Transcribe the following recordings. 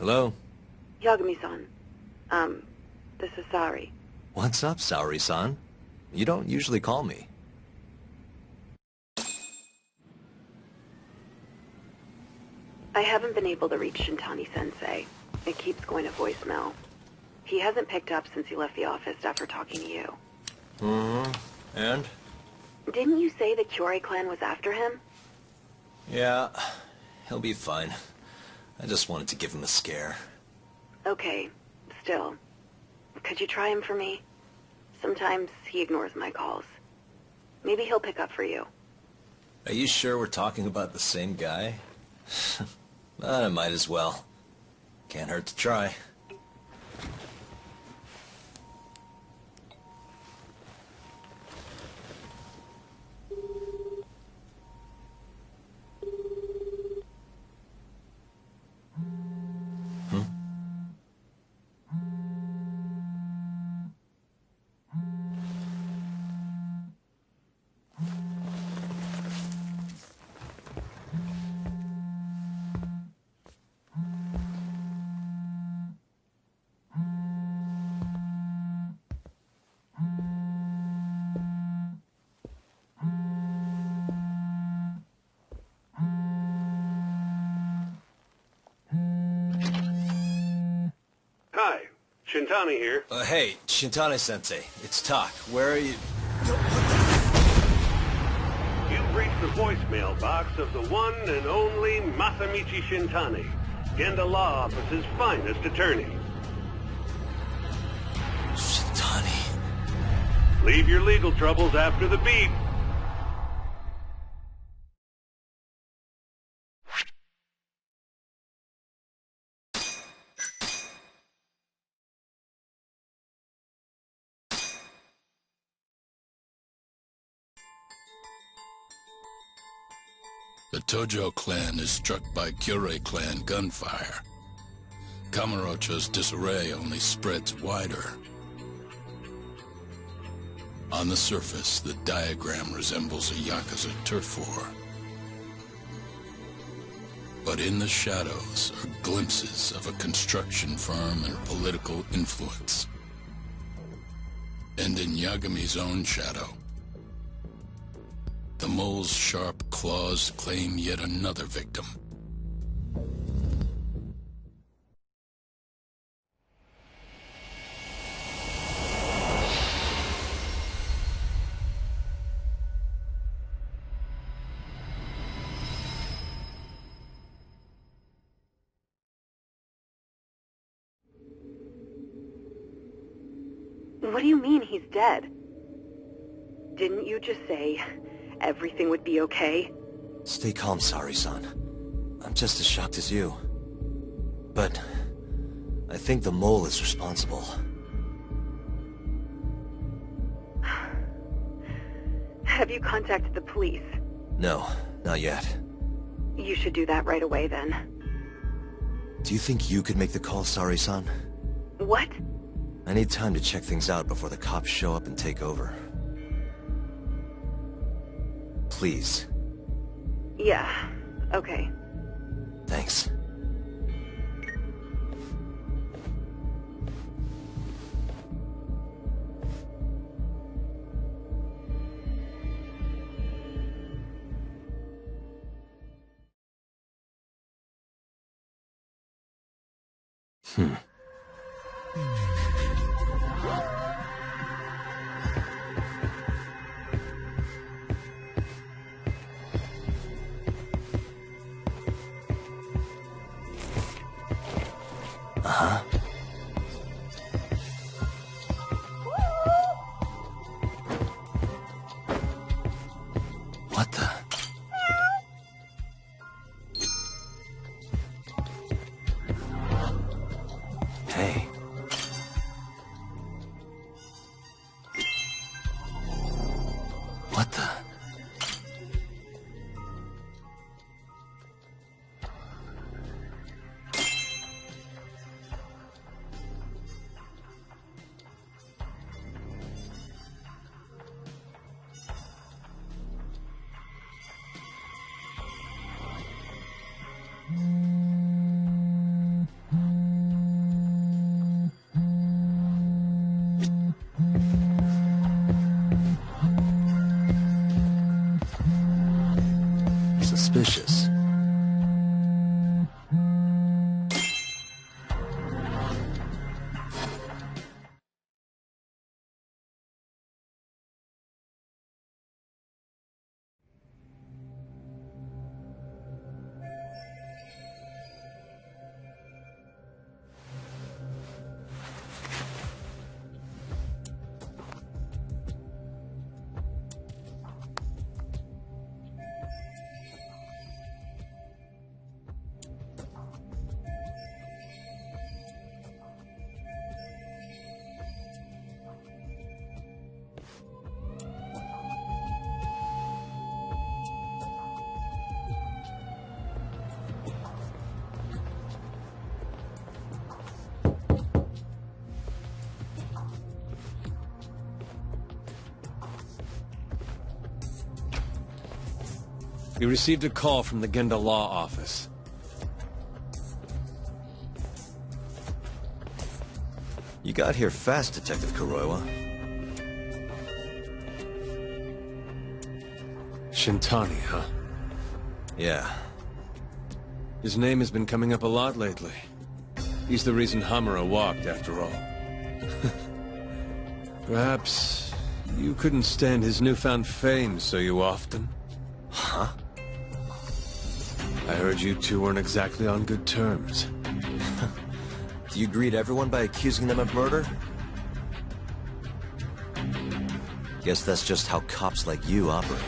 Hello? Yagami-san. This is Sari. What's up, Saori-san? You don't usually call me. I haven't been able to reach Shintani-sensei. It keeps going to voicemail. He hasn't picked up since he left the office after talking to you. And? Didn't you say the Kyorei clan was after him? Yeah, he'll be fine. I just wanted to give him a scare. Okay, still. Could you try him for me? Sometimes he ignores my calls. Maybe he'll pick up for you. Are you sure we're talking about the same guy? But I might as well. Can't hurt to try. Hi, Shintani here. Hey, Shintani-sensei, it's Tak. Where are you? You've reached the voicemail box of the one and only Masamichi Shintani, Genda Law Office's finest attorney. Shintani. Leave your legal troubles after the beep. The Tojo clan is struck by Kyorei clan gunfire. Kamurocho's disarray only spreads wider. On the surface, the diagram resembles a Yakuza turf war. But in the shadows are glimpses of a construction firm and political influence. And in Yagami's own shadow, the mole's sharp claws claim yet another victim. What do you mean he's dead? Didn't you just say everything would be okay? Stay calm, Sari-san. I'm just as shocked as you. But I think the mole is responsible. Have you contacted the police? No, not yet. You should do that right away then. Do you think you could make the call, Sari-san? What? I need time to check things out before the cops show up and take over. Please. Yeah, okay. Thanks. Uh-huh. What the? Hey. What the? suspicious. We received a call from the Genda Law Office. You got here fast, Detective Kuroiwa. Shintani, huh? Yeah. His name has been coming up a lot lately. He's the reason Hamura walked, after all. Perhaps you couldn't stand his newfound fame so you often? Huh? I heard you two weren't exactly on good terms. Do you greet everyone by accusing them of murder? Guess that's just how cops like you operate.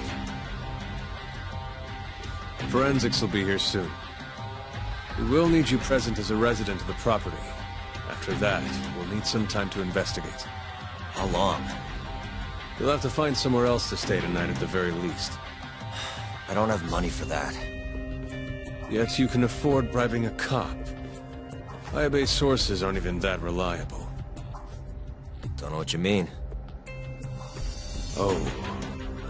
Forensics will be here soon. We will need you present as a resident of the property. After that, we'll need some time to investigate. How long? You'll have to find somewhere else to stay tonight at the very least. I don't have money for that. Yet you can afford bribing a cop. High-bay sources aren't even that reliable. Don't know what you mean. Oh,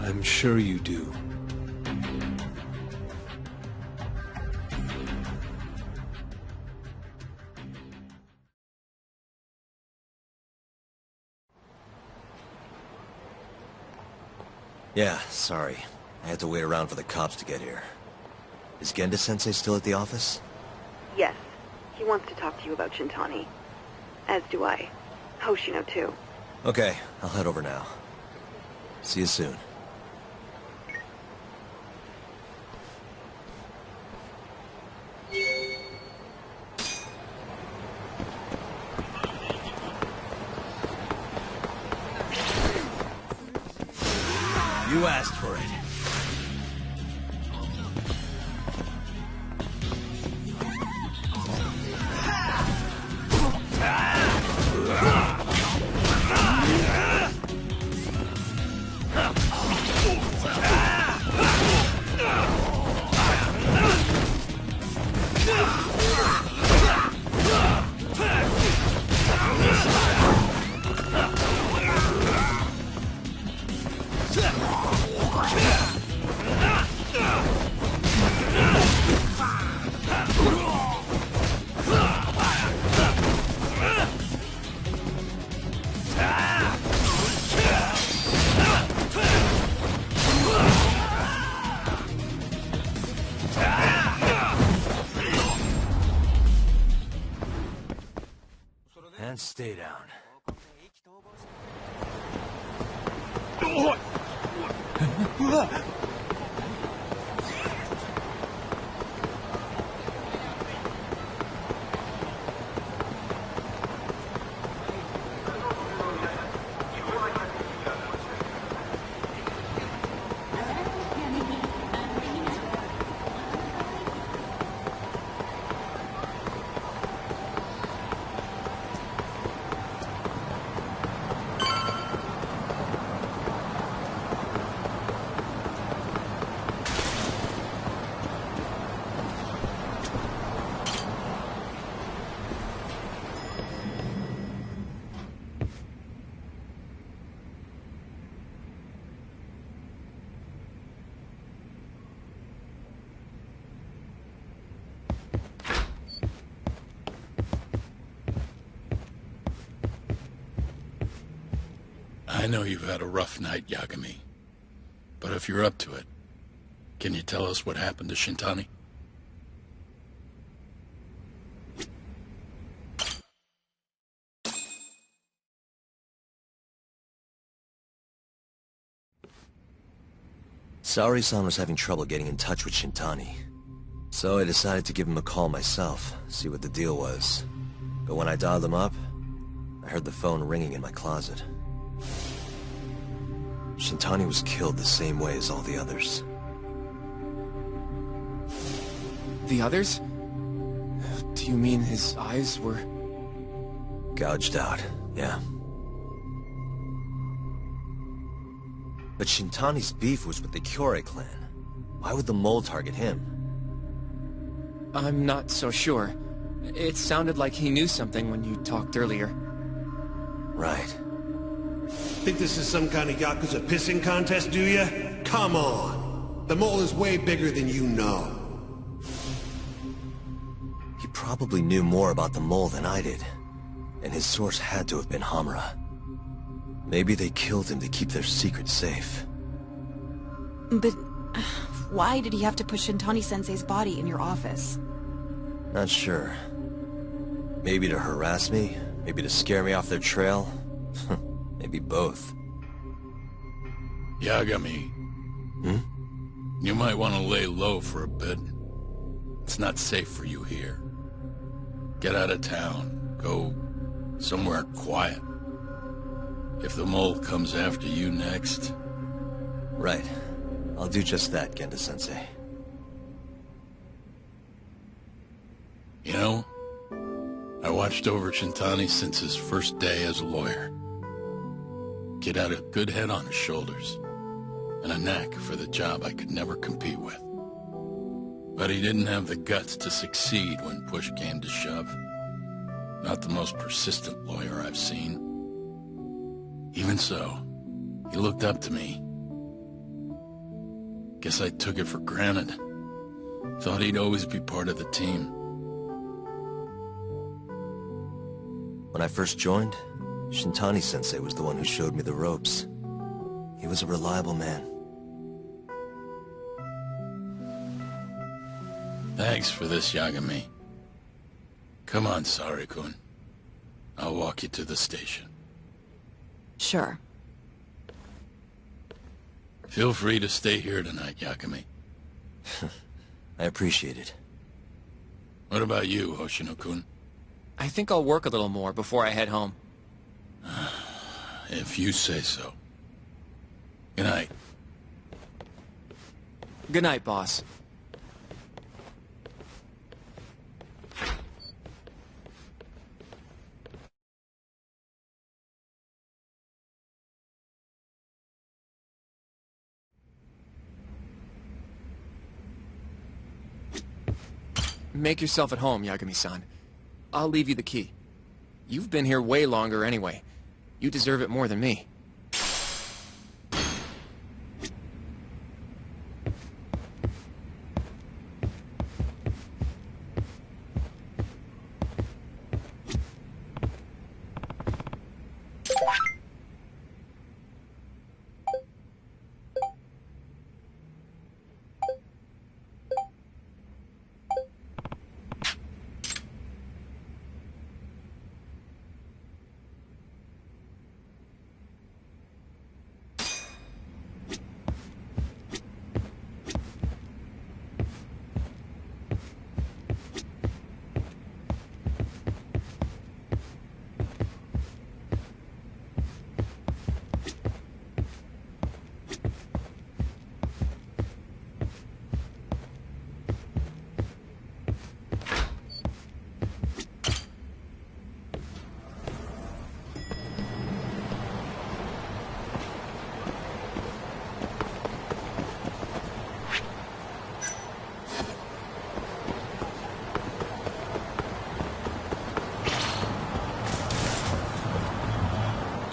I'm sure you do. Yeah, sorry. I had to wait around for the cops to get here. Is Genda-sensei still at the office? Yes. He wants to talk to you about Shintani. As do I. Hoshino, too. Okay, I'll head over now. See you soon. You asked for it. And stay down. I know you've had a rough night, Yagami. But if you're up to it, Can you tell us what happened to Shintani? Saori-san was having trouble getting in touch with Shintani. So I decided to give him a call myself, see what the deal was. But when I dialed him up, I heard the phone ringing in my closet. Shintani was killed the same way as all the others. The others? Do you mean his eyes were... Gouged out, yeah. But Shintani's beef was with the Kyorei clan. Why would the mole target him? I'm not so sure. It sounded like he knew something when you talked earlier. Right. Think this is some kind of Yakuza pissing contest, do ya? Come on! The mole is way bigger than you know. He probably knew more about the mole than I did. And his source had to have been Hamura. Maybe they killed him to keep their secret safe. But why did he have to put Shintani-sensei's body in your office? Not sure. Maybe to harass me? Maybe to scare me off their trail? Maybe both. Yagami. You might want to lay low for a bit. It's not safe for you here. Get out of town. Go somewhere quiet. If the mole comes after you next... Right. I'll do just that, Genda-sensei. You know, I watched over Shintani since his first day as a lawyer. Kid had a good head on his shoulders, and a knack for the job I could never compete with. But he didn't have the guts to succeed when push came to shove. Not the most persistent lawyer I've seen. Even so, he looked up to me. Guess I took it for granted. Thought he'd always be part of the team. When I first joined, Shintani-sensei was the one who showed me the ropes. He was a reliable man. Thanks for this, Yagami. Come on, Sari-kun. I'll walk you to the station. Sure. Feel free to stay here tonight, Yagami. I appreciate it. What about you, Hoshino-kun? I think I'll work a little more before I head home. If you say so. Good night. Good night, boss. Make yourself at home, Yagami-san. I'll leave you the key. You've been here way longer anyway. You deserve it more than me.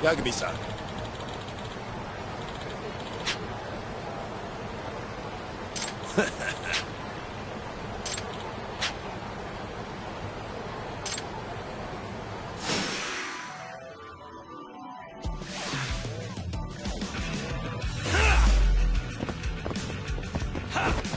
Yagami-san. Ha!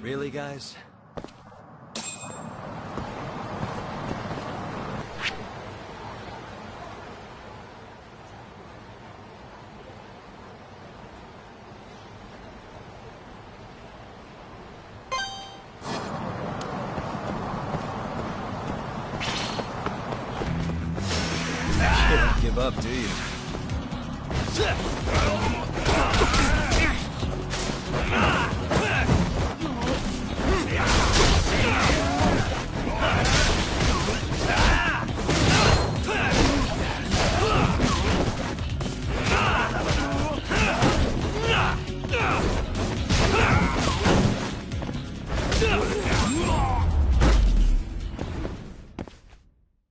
Really, guys? You don't give up, do you?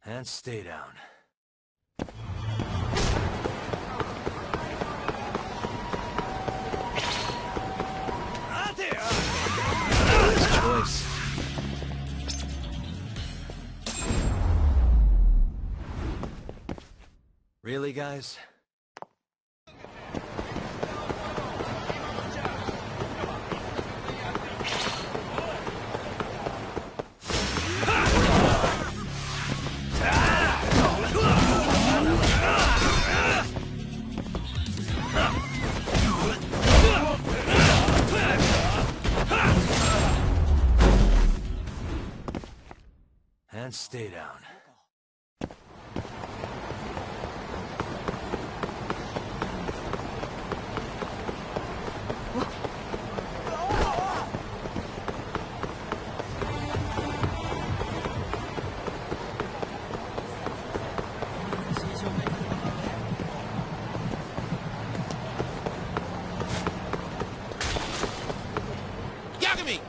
And stay down. Nice choice. Really, guys? And stay down. Yagami!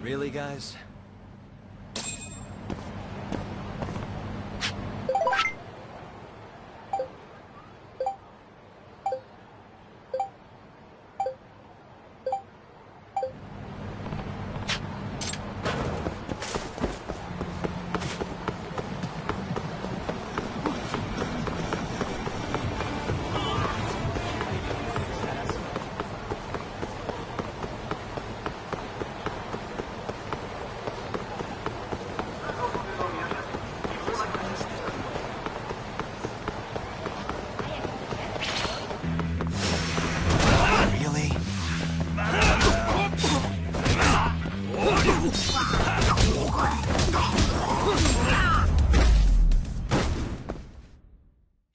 Really, guys? Really?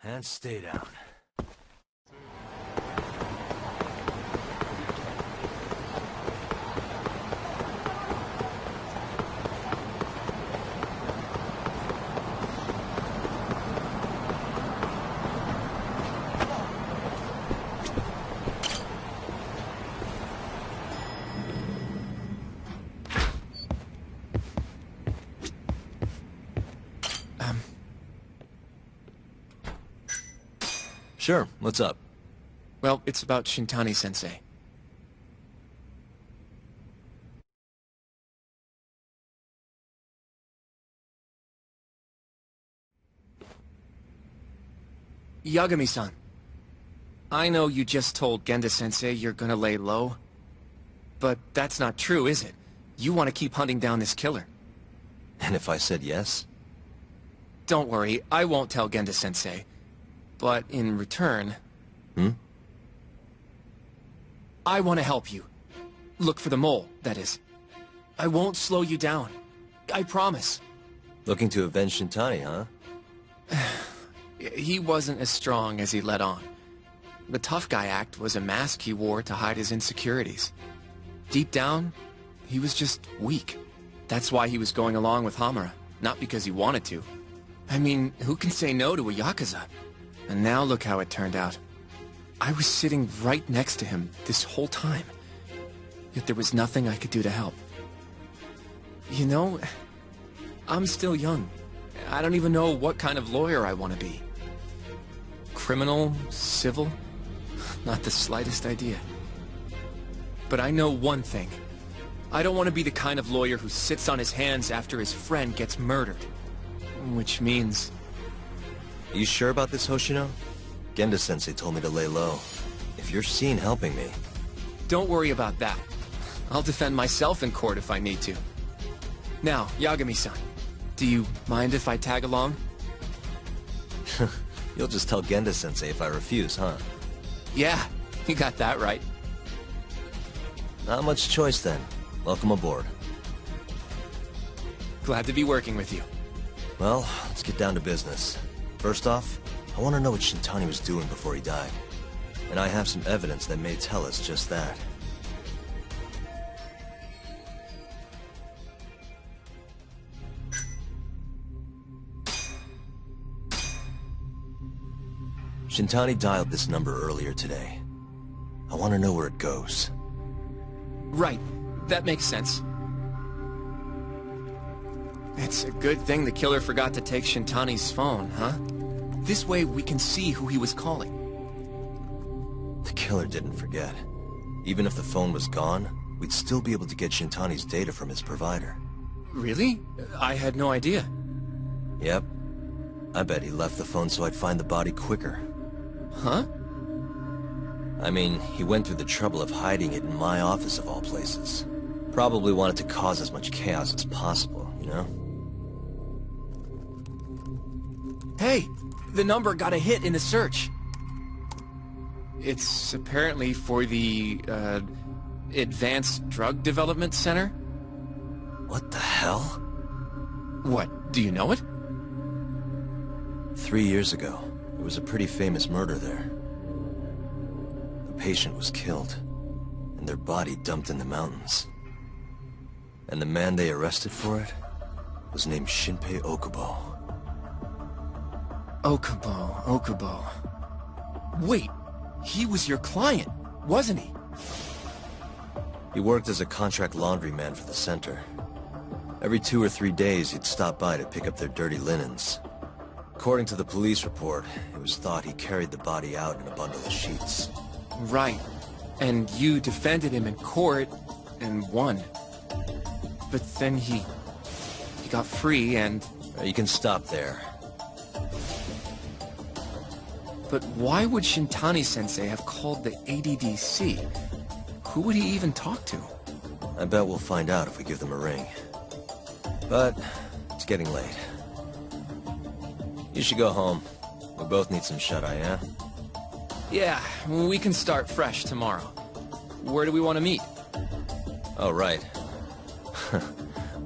And stay down. Sure, what's up? Well, it's about Shintani-sensei. Yagami-san, I know you just told Genda-sensei you're gonna lay low, but that's not true, is it? You want to keep hunting down this killer. And if I said yes? Don't worry, I won't tell Genda-sensei. But in return... I want to help you. Look for the mole, that is. I won't slow you down. I promise. Looking to avenge Shintani, huh? He wasn't as strong as he let on. The tough guy act was a mask he wore to hide his insecurities. Deep down, He was just weak. That's why he was going along with Hamura, not because he wanted to. I mean, who can say no to a Yakuza? And now look how it turned out. I was sitting right next to him this whole time. Yet there was nothing I could do to help. You know, I'm still young. I don't even know what kind of lawyer I want to be. Criminal? Civil? Not the slightest idea. But I know one thing. I don't want to be the kind of lawyer who sits on his hands after his friend gets murdered. Which means... Are you sure about this, Hoshino? Genda-sensei told me to lay low. If you're seen helping me... Don't worry about that. I'll defend myself in court if I need to. Now, Yagami-san, do you mind if I tag along? You'll just tell Genda-sensei if I refuse, huh? Yeah, you got that right. Not much choice then. Welcome aboard. Glad to be working with you. Well, let's get down to business. First off, I want to know what Shintani was doing before he died. And I have some evidence that may tell us just that. Shintani dialed this number earlier today. I want to know where it goes. Right. That makes sense. It's a good thing the killer forgot to take Shintani's phone, huh? This way we can see who he was calling. The killer didn't forget. Even if the phone was gone, we'd still be able to get Shintani's data from his provider. Really? I had no idea. Yep. I bet he left the phone so I'd find the body quicker. Huh? I mean, he went through the trouble of hiding it in my office of all places. Probably wanted to cause as much chaos as possible, you know? Hey! The number got a hit in the search. It's apparently for the, Advanced Drug Development Center? What the hell? What, do you know it? 3 years ago, there was a pretty famous murder there. A patient was killed, and their body dumped in the mountains. And the man they arrested for it was named Shinpei Okubo. Okubo. Wait, he was your client, wasn't he? He worked as a contract laundryman for the center. Every 2 or 3 days, he'd stop by to pick up their dirty linens. According to the police report, it was thought he carried the body out in a bundle of sheets. Right. And you defended him in court, and won. But then he got free and... You can stop there. But why would Shintani-sensei have called the ADDC? Who would he even talk to? I bet we'll find out if we give them a ring. But it's getting late. You should go home. We both need some shut-eye, yeah? Yeah, we can start fresh tomorrow. Where do we want to meet? Oh, right.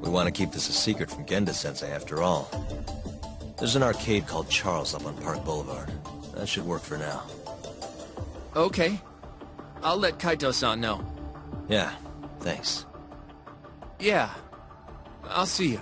We want to keep this a secret from Genda-sensei after all. There's an arcade called Charles up on Park Boulevard. That should work for now. Okay. I'll let Kaito-san know. Yeah, thanks. Yeah. I'll see you.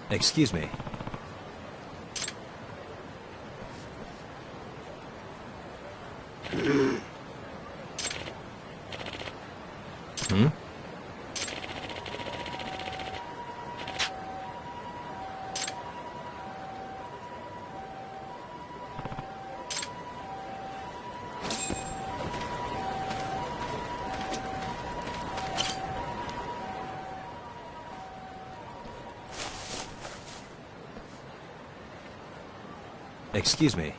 Excuse me. Hmm? Excuse me.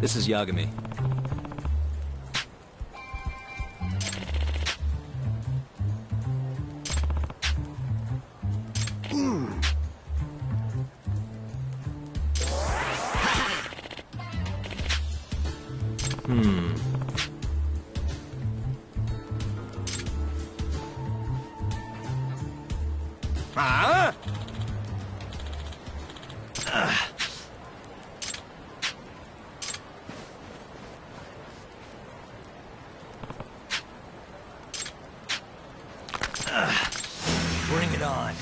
This is Yagami. Bring it on.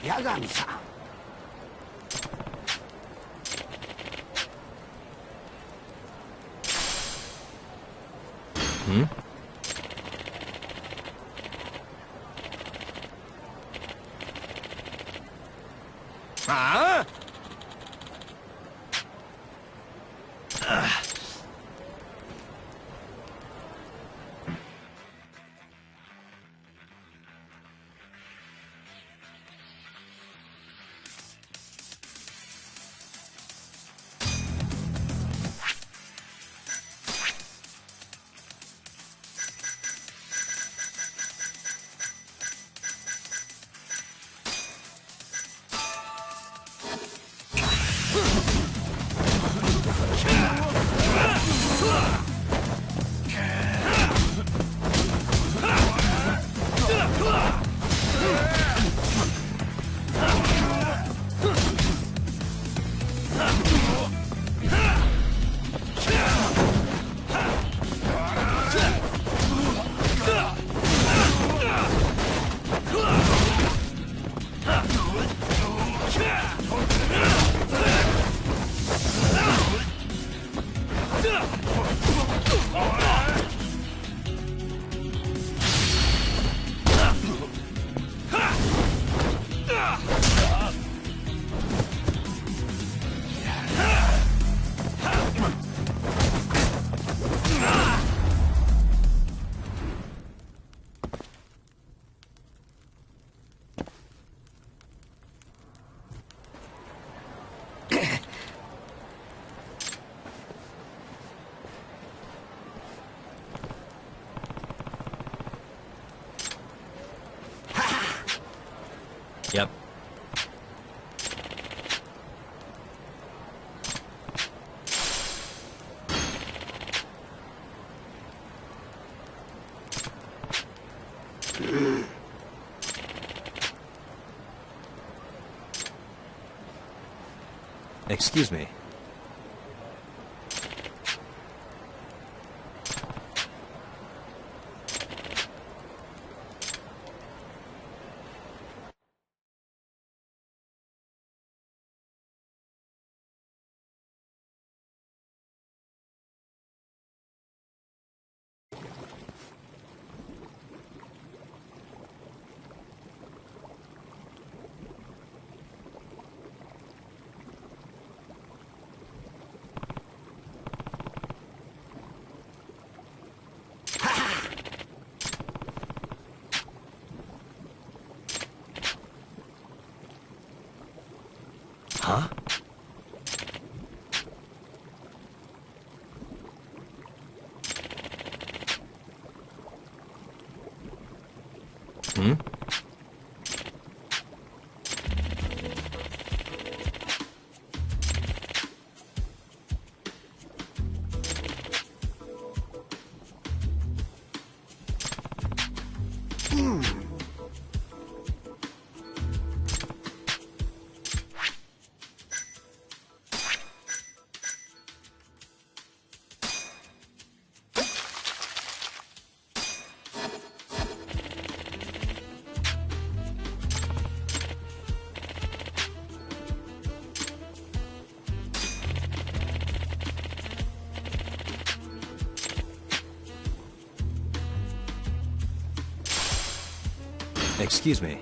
Yagami-san. Hmm? Yep. Excuse me. Excuse me.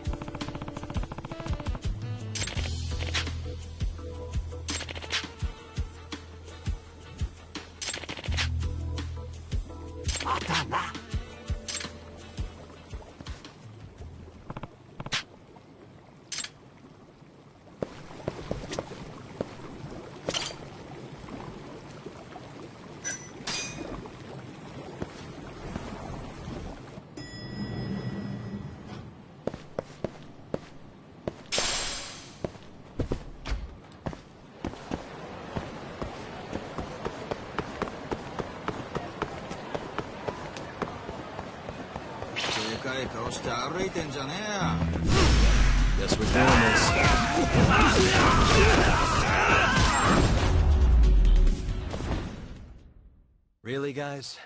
Guess we're doing this. Really, guys?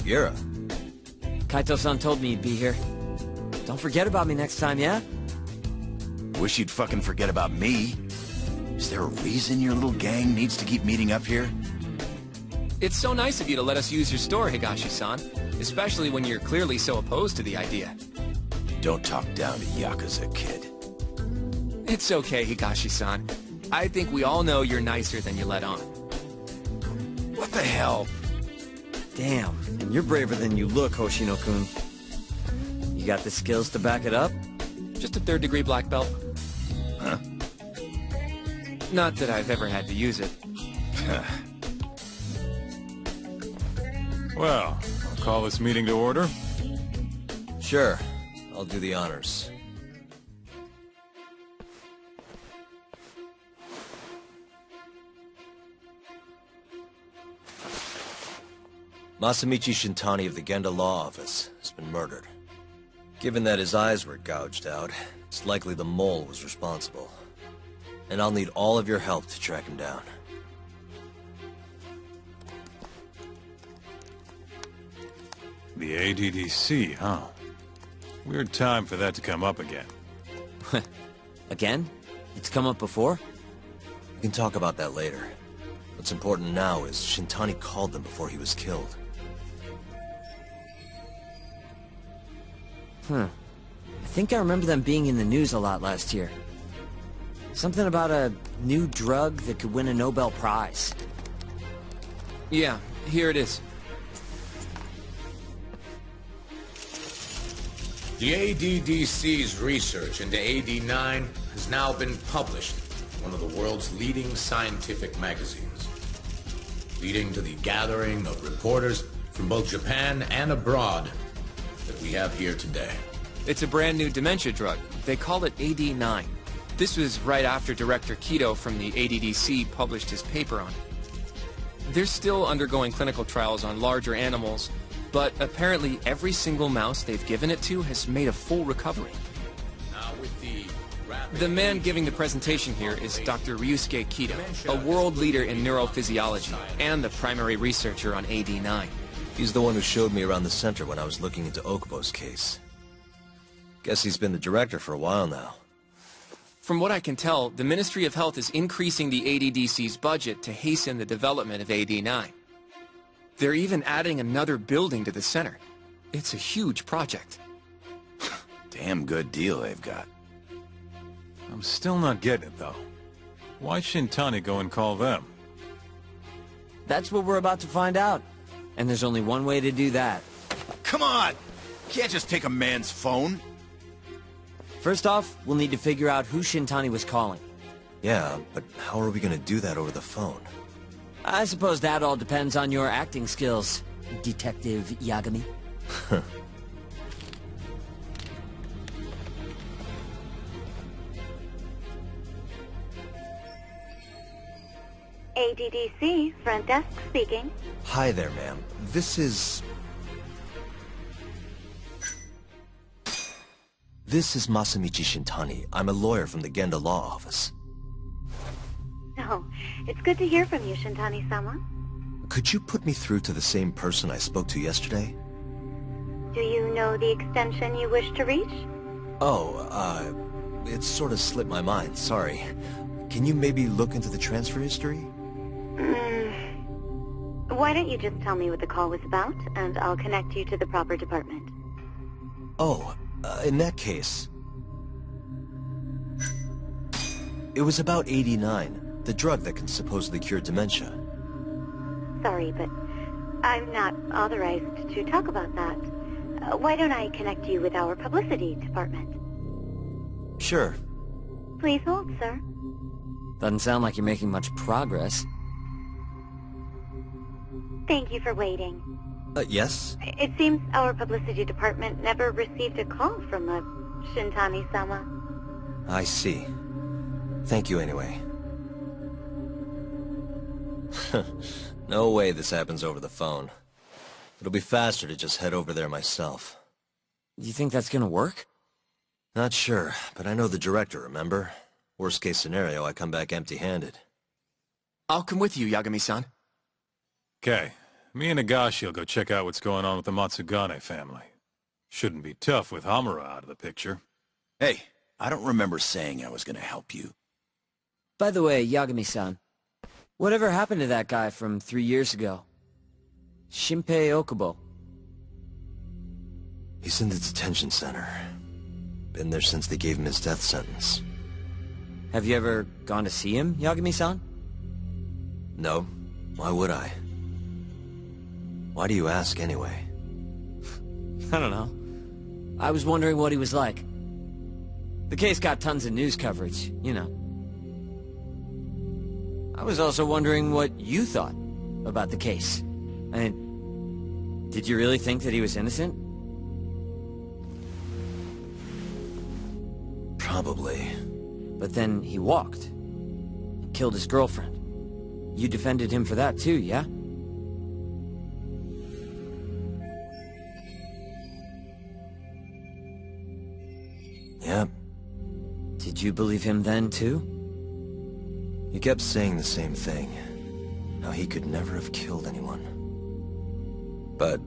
Sugiura. Kaito-san told me you'd be here. Don't forget about me next time, yeah? Wish you'd fucking forget about me. Is there a reason your little gang needs to keep meeting up here? It's so nice of you to let us use your store, Higashi-san. Especially when you're clearly so opposed to the idea. Don't talk down to Yakuza, kid. It's okay, Higashi-san. I think we all know you're nicer than you let on. What the hell? Damn, and you're braver than you look, Hoshino-kun. You got the skills to back it up? Just a third-degree black belt. Huh? Not that I've ever had to use it. Well, I'll call this meeting to order. Sure. I'll do the honors. Masamichi Shintani of the Genda Law Office has been murdered. Given that his eyes were gouged out, it's likely the mole was responsible. And I'll need all of your help to track him down. The ADDC, huh? Weird time for that to come up again. Again? It's come up before? We can talk about that later. What's important now is Shintani called them before he was killed. I think I remember them being in the news a lot last year. Something about a new drug that could win a Nobel Prize. Yeah, here it is. The ADDC's research into AD9 has now been published in one of the world's leading scientific magazines, leading to the gathering of reporters from both Japan and abroad that we have here today. It's a brand new dementia drug. They call it AD9. This was right after Director Kido from the ADDC published his paper on it. They're still undergoing clinical trials on larger animals, but apparently every single mouse they've given it to has made a full recovery. Now with the man giving the presentation here is Dr. Ryusuke Kido, a world leader in neurophysiology and the primary researcher on AD9. He's the one who showed me around the center when I was looking into Okubo's case. Guess he's been the director for a while now. From what I can tell, the Ministry of Health is increasing the ADDC's budget to hasten the development of AD9. They're even adding another building to the center. It's a huge project. Damn good deal they've got. I'm still not getting it, though. Why Shintani go and call them? That's what we're about to find out. And there's only one way to do that. Come on! Can't just take a man's phone. First off, we'll need to figure out who Shintani was calling. Yeah, but how are we gonna do that over the phone? I suppose that all depends on your acting skills, Detective Yagami. ADDC, front desk speaking. Hi there, ma'am. This is Masamichi Shintani. I'm a lawyer from the Genda Law Office. Oh, it's good to hear from you, Shintani-sama. Could you put me through to the same person I spoke to yesterday? Do you know the extension you wish to reach? Oh, it sort of slipped my mind, sorry. Can you maybe look into the transfer history? Why don't you just tell me what the call was about, and I'll connect you to the proper department. Oh, in that case... It was about 89, the drug that can supposedly cure dementia. Sorry, but I'm not authorized to talk about that. Why don't I connect you with our publicity department? Sure. Please hold, sir. Doesn't sound like you're making much progress. Thank you for waiting. Yes? It seems our publicity department never received a call from a Shintani-sama. I see. Thank you anyway. No way this happens over the phone. It'll be faster to just head over there myself. You think that's gonna work? Not sure, but I know the director, remember? Worst case scenario, I come back empty-handed. I'll come with you, Yagami-san. Okay. Me and Nagashi will go check out what's going on with the Matsugane family. Shouldn't be tough with Hamura out of the picture. Hey, I don't remember saying I was gonna help you. By the way, Yagami-san, whatever happened to that guy from 3 years ago? Shinpei Okubo. He's in the detention center. Been there since they gave him his death sentence. Have you ever gone to see him, Yagami-san? No. Why would I? Why do you ask, anyway? I don't know. I was wondering what he was like. The case got tons of news coverage, you know. I was also wondering what you thought about the case. I mean, did you really think that he was innocent? Probably. But then he walked. And killed his girlfriend. You defended him for that too, yeah? Yep. Did you believe him then too? He kept saying the same thing. How he could never have killed anyone. But...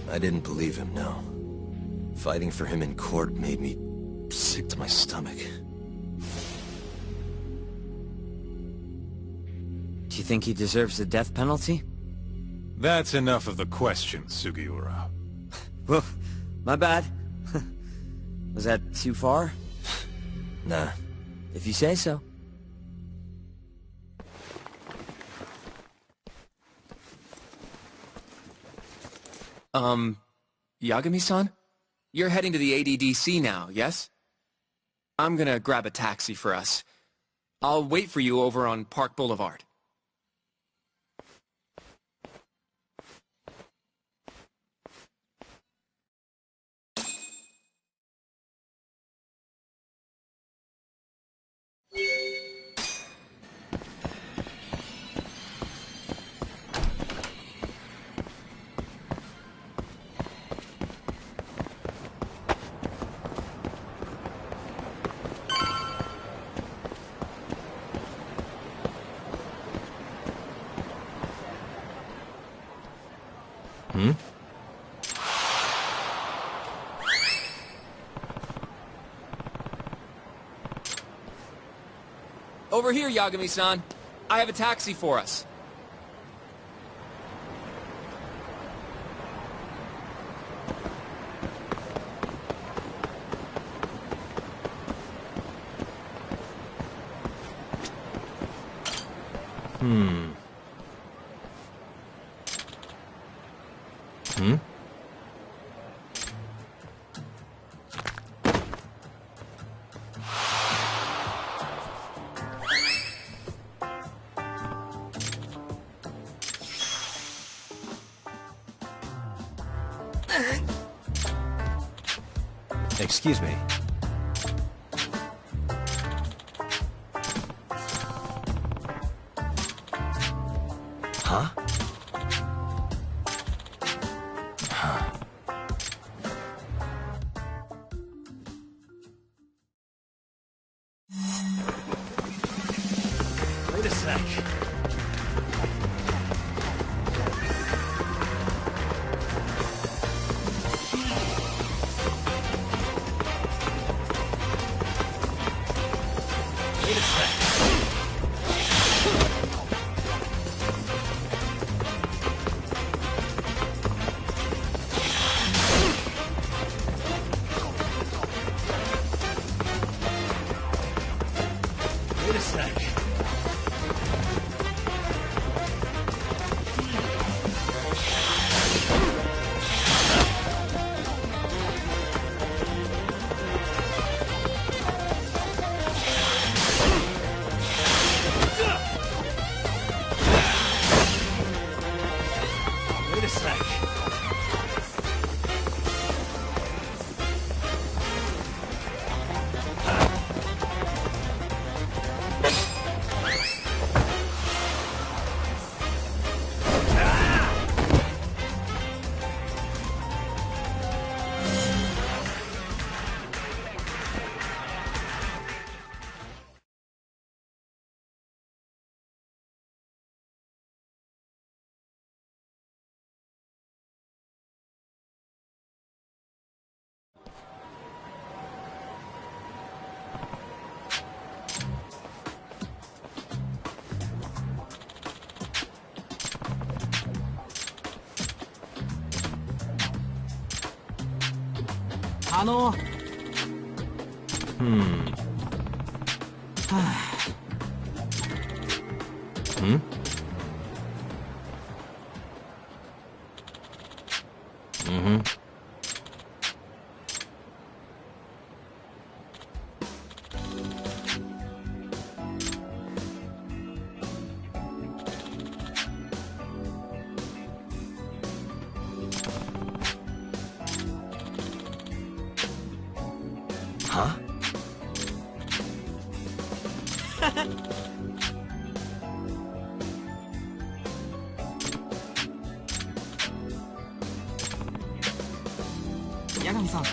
I didn't believe him, no. Fighting for him in court made me sick to my stomach. Do you think he deserves the death penalty? That's enough of the question, Sugiura. Well, my bad. Was that too far? Nah. If you say so. Yagami-san? You're heading to the ADDC now, yes? I'm gonna grab a taxi for us. I'll wait for you over on Park Boulevard. Over here, Yagami-san. I have a taxi for us. Excuse me. Huh? Wait a sec. Wait a sec. Wait a sec. Huh? Yagami-san.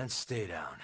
and stay down.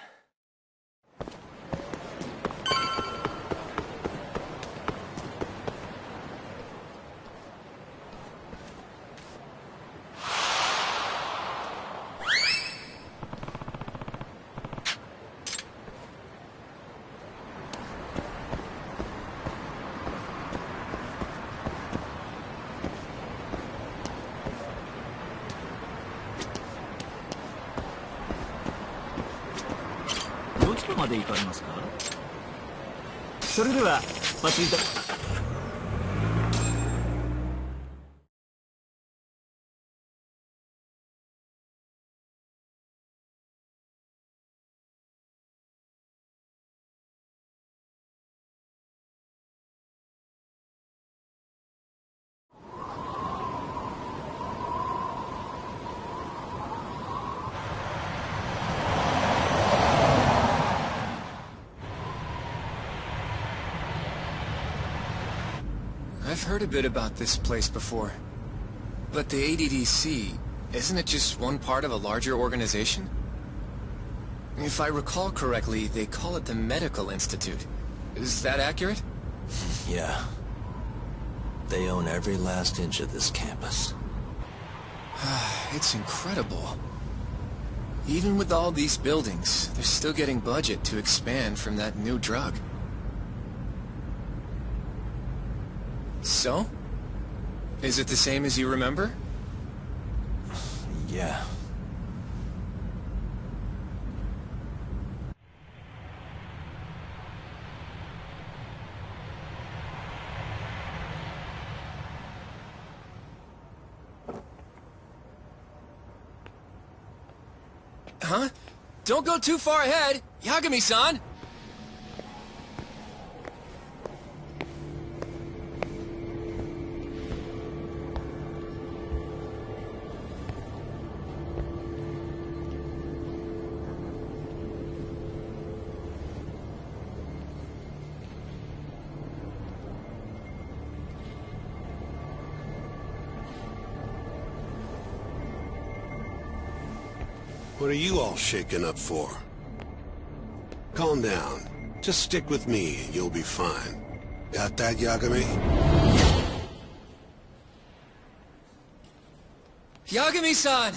I've heard a bit about this place before. But the ADDC, isn't it just one part of a larger organization? If I recall correctly, they call it the Medical Institute. Is that accurate? Yeah. They own every last inch of this campus. It's incredible. Even with all these buildings, they're still getting budget to expand from that new drug. So? Is it the same as you remember? Yeah. Huh? Don't go too far ahead! Yagami-san! What are you all shaken up for? Calm down. Just stick with me and you'll be fine. Got that, Yagami? Yagami-san!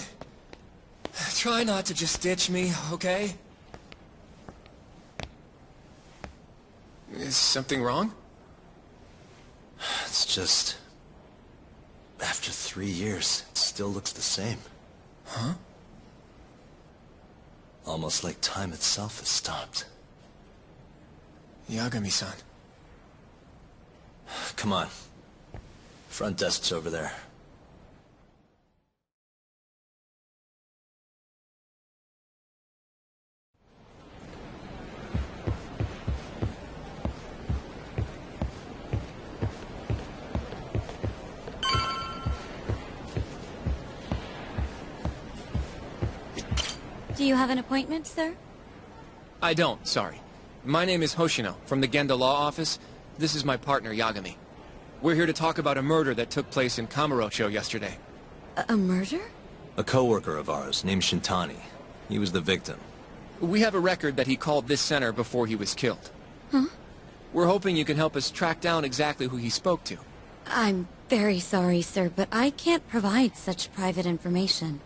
Try not to just ditch me, okay? Is something wrong? It's just... After 3 years, it still looks the same. Huh? Almost like time itself has stopped. Yagami-san. Come on. Front desk's over there. Do you have an appointment, sir? I don't, sorry. My name is Hoshino, from the Genda Law Office. This is my partner, Yagami. We're here to talk about a murder that took place in Kamurocho yesterday. A murder? A coworker of ours, named Shintani. He was the victim. We have a record that he called this center before he was killed. Huh? We're hoping you can help us track down exactly who he spoke to. I'm very sorry, sir, but I can't provide such private information.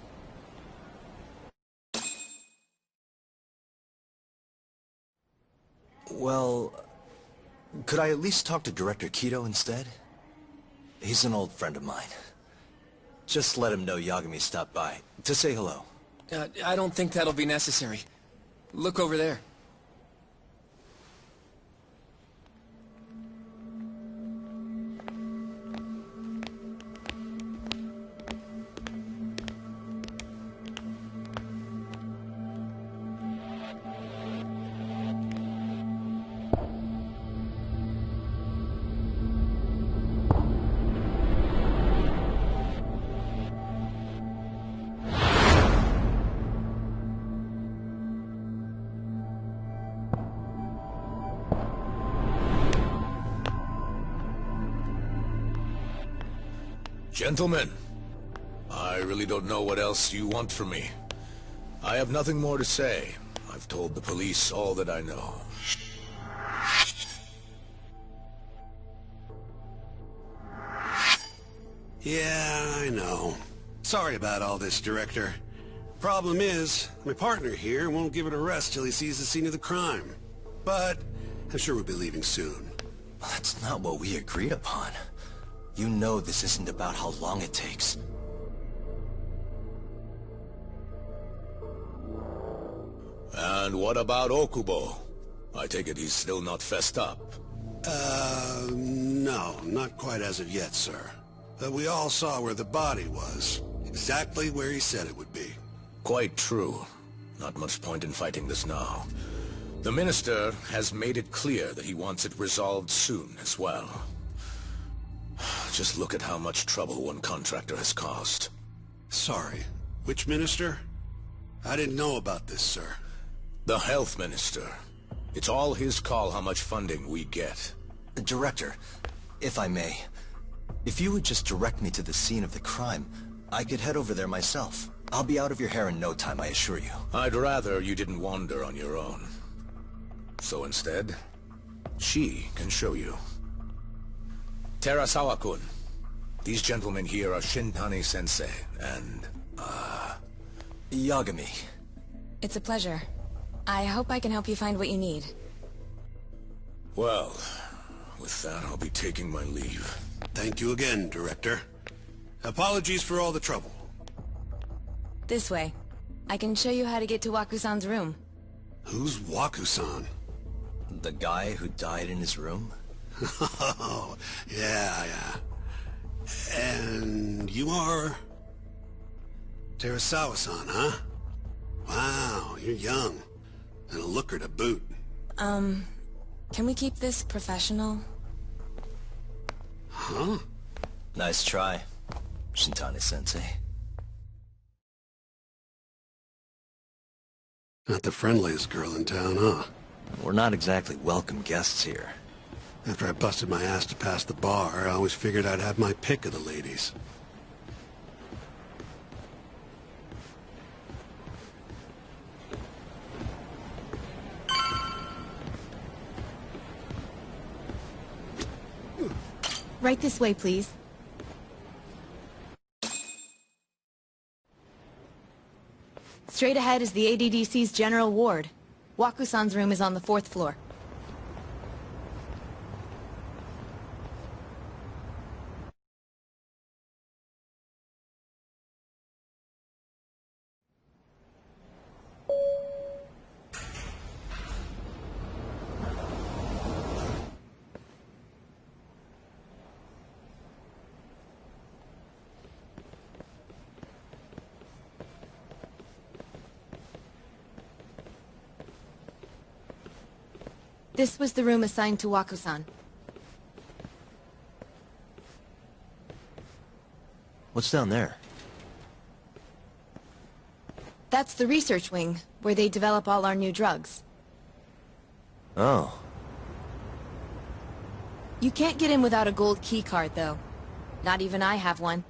Well, could I at least talk to Director Kido instead? He's an old friend of mine. Just let him know Yagami stopped by, to say hello. I don't think that'll be necessary. Look over there. Gentlemen, I really don't know what else you want from me. I have nothing more to say. I've told the police all that I know. Yeah, I know. Sorry about all this, Director. Problem is, my partner here won't give it a rest till he sees the scene of the crime. But I'm sure we'll be leaving soon. That's not what we agreed upon. You know this isn't about how long it takes. And what about Okubo? I take it he's still not fessed up. No, not quite as of yet, sir. But we all saw where the body was. Exactly where he said it would be. Quite true. Not much point in fighting this now. The Minister has made it clear that he wants it resolved soon as well. Just look at how much trouble one contractor has caused. Sorry, which Minister? I didn't know about this, sir. The Health Minister. It's all his call how much funding we get. Director, if I may, if you would just direct me to the scene of the crime, I could head over there myself. I'll be out of your hair in no time, I assure you. I'd rather you didn't wander on your own. So instead, she can show you. Terasawa-kun, these gentlemen here are Shintani-sensei and, Yagami. It's a pleasure. I hope I can help you find what you need. Well, with that, I'll be taking my leave. Thank you again, Director. Apologies for all the trouble. This way. I can show you how to get to Waku-san's room. Who's Waku-san? The guy who died in his room? Oh, yeah. And you are... Terasawa-san, huh? Wow, you're young. And a looker to boot. Can we keep this professional? Huh? Nice try, Shintani-sensei. Not the friendliest girl in town, huh? We're not exactly welcome guests here. After I busted my ass to pass the bar, I always figured I'd have my pick of the ladies. Right this way, please. Straight ahead is the ADDC's general ward. Waku-san's room is on the 4th floor. This was the room assigned to Waku-san. What's down there? That's the research wing, where they develop all our new drugs. Oh. You can't get in without a gold key card, though. Not even I have one.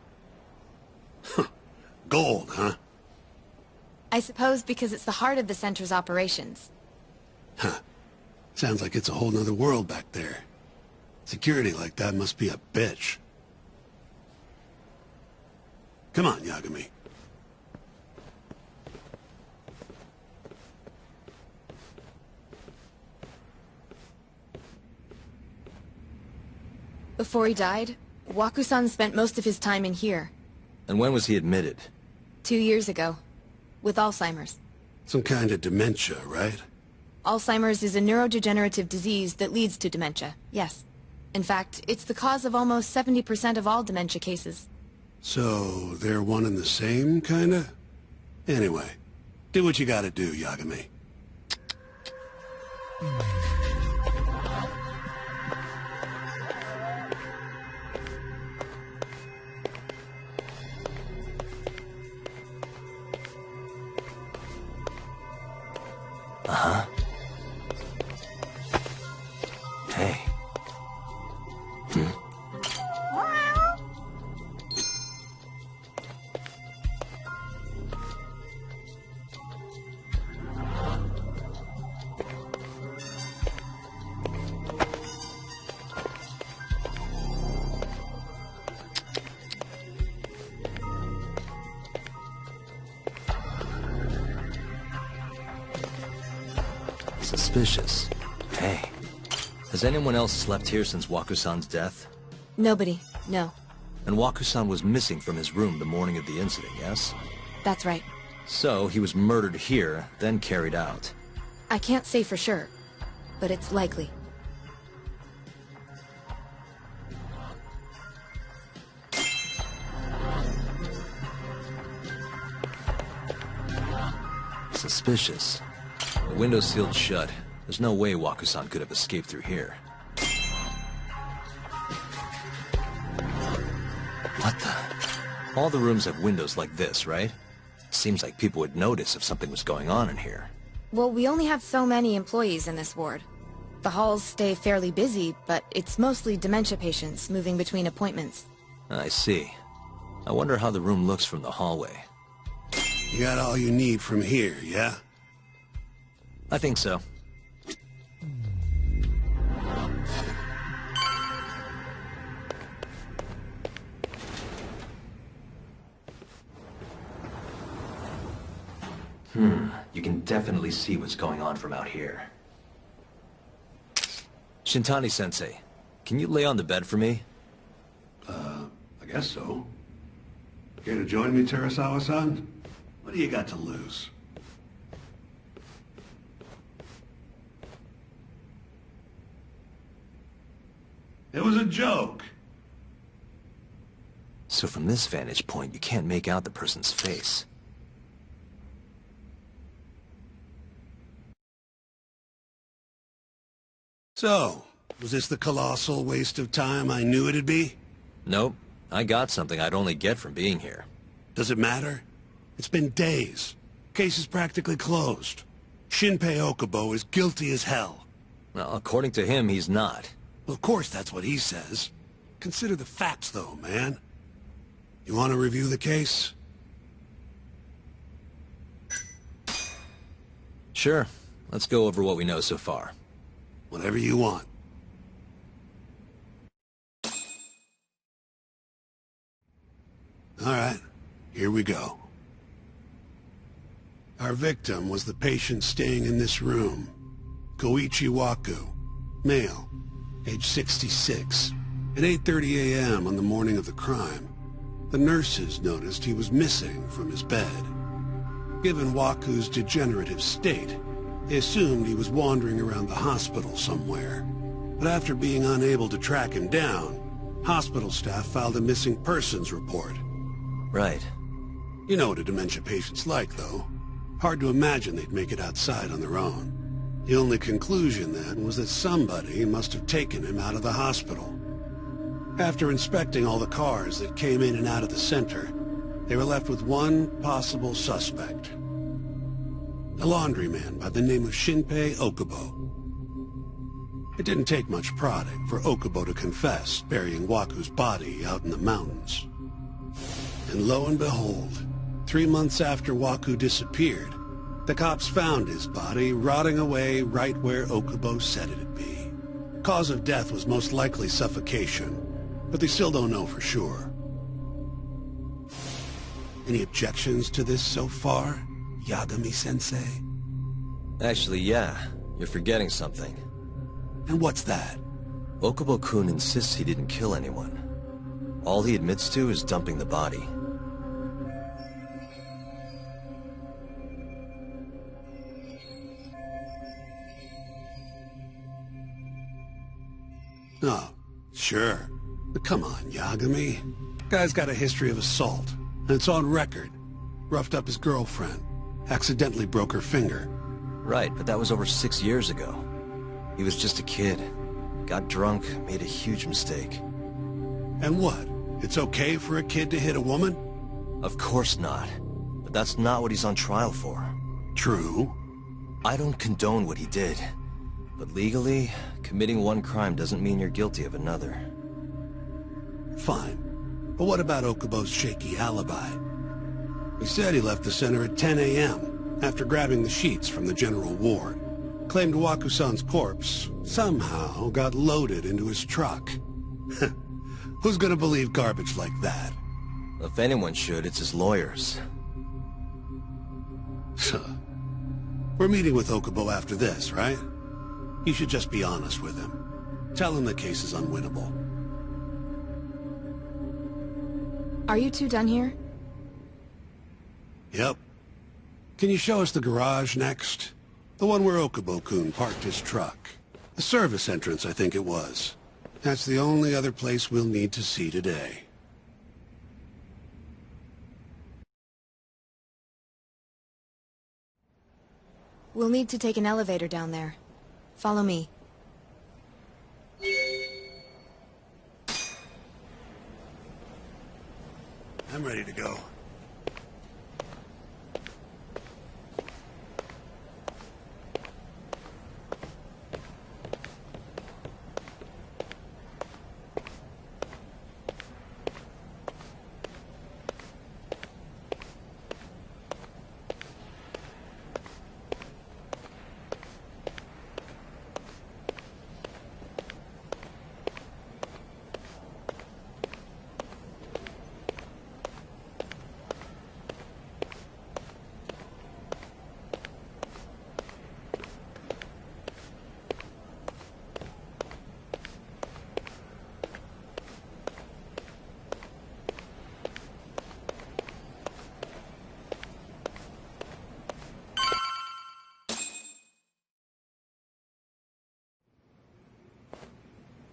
Gold, huh? I suppose because it's the heart of the center's operations. Huh. Sounds like it's a whole nother world back there. Security like that must be a bitch. Come on, Yagami. Before he died, Waku-san spent most of his time in here. And when was he admitted? 2 years ago. With Alzheimer's. Some kind of dementia, right? Alzheimer's is a neurodegenerative disease that leads to dementia, yes. In fact, it's the cause of almost 70% of all dementia cases. So, they're one and the same, kinda? Anyway, do what you gotta do, Yagami. Uh-huh. Hey. Suspicious. Hey, has anyone else slept here since Wakusan's death? Nobody, no. And Wakusan was missing from his room the morning of the incident, yes? That's right. So, he was murdered here, then carried out. I can't say for sure, but it's likely. Suspicious. The window's sealed shut. There's no way Wakusan could have escaped through here. What the? All the rooms have windows like this, right? Seems like people would notice if something was going on in here. Well, we only have so many employees in this ward. The halls stay fairly busy, but it's mostly dementia patients moving between appointments. I see. I wonder how the room looks from the hallway. You got all you need from here, yeah? I think so. You can definitely see what's going on from out here. Shintani-sensei, can you lay on the bed for me? I guess so. Care to join me, Terasawa-san? What do you got to lose? It was a joke. So from this vantage point, you can't make out the person's face. So, was this the colossal waste of time I knew it'd be? Nope. I got something I'd only get from being here. Does it matter? It's been days. Case is practically closed. Shinpei Okubo is guilty as hell. Well, according to him, he's not. Well, of course that's what he says. Consider the facts, though, man. You want to review the case? Sure. Let's go over what we know so far. Whatever you want. All right, here we go. Our victim was the patient staying in this room. Koichi Waku, male, age 66. At 8:30 a.m. on the morning of the crime, the nurses noticed he was missing from his bed. Given Waku's degenerative state, they assumed he was wandering around the hospital somewhere. But after being unable to track him down, hospital staff filed a missing persons report. Right. You know what a dementia patient's like, though. Hard to imagine they'd make it outside on their own. The only conclusion, then, was that somebody must have taken him out of the hospital. After inspecting all the cars that came in and out of the center, they were left with one possible suspect. A laundryman by the name of Shinpei Okubo. It didn't take much prodding for Okubo to confess burying Waku's body out in the mountains. And lo and behold, 3 months after Waku disappeared, the cops found his body rotting away right where Okubo said it'd be. Cause of death was most likely suffocation, but they still don't know for sure. Any objections to this so far, Yagami-sensei? Actually, yeah. You're forgetting something. And what's that? Okubo-kun insists he didn't kill anyone. All he admits to is dumping the body. Oh, sure. But come on, Yagami. Guy's got a history of assault, and it's on record. Roughed up his girlfriend. Accidentally broke her finger. Right, but that was over 6 years ago. He was just a kid. Got drunk, made a huge mistake. And what? It's okay for a kid to hit a woman? Of course not. But that's not what he's on trial for. True. I don't condone what he did. But legally, committing one crime doesn't mean you're guilty of another. Fine. But what about Okubo's shaky alibi? He said he left the center at 10 a.m. after grabbing the sheets from the general ward. Claimed Waku-san's corpse somehow got loaded into his truck. Who's gonna believe garbage like that? If anyone should, it's his lawyers. We're meeting with Okubo after this, right? You should just be honest with him. Tell him the case is unwinnable. Are you two done here? Yep. Can you show us the garage next? The one where Okubo-kun parked his truck. The service entrance, I think it was. That's the only other place we'll need to see today. We'll need to take an elevator down there. Follow me. I'm ready to go.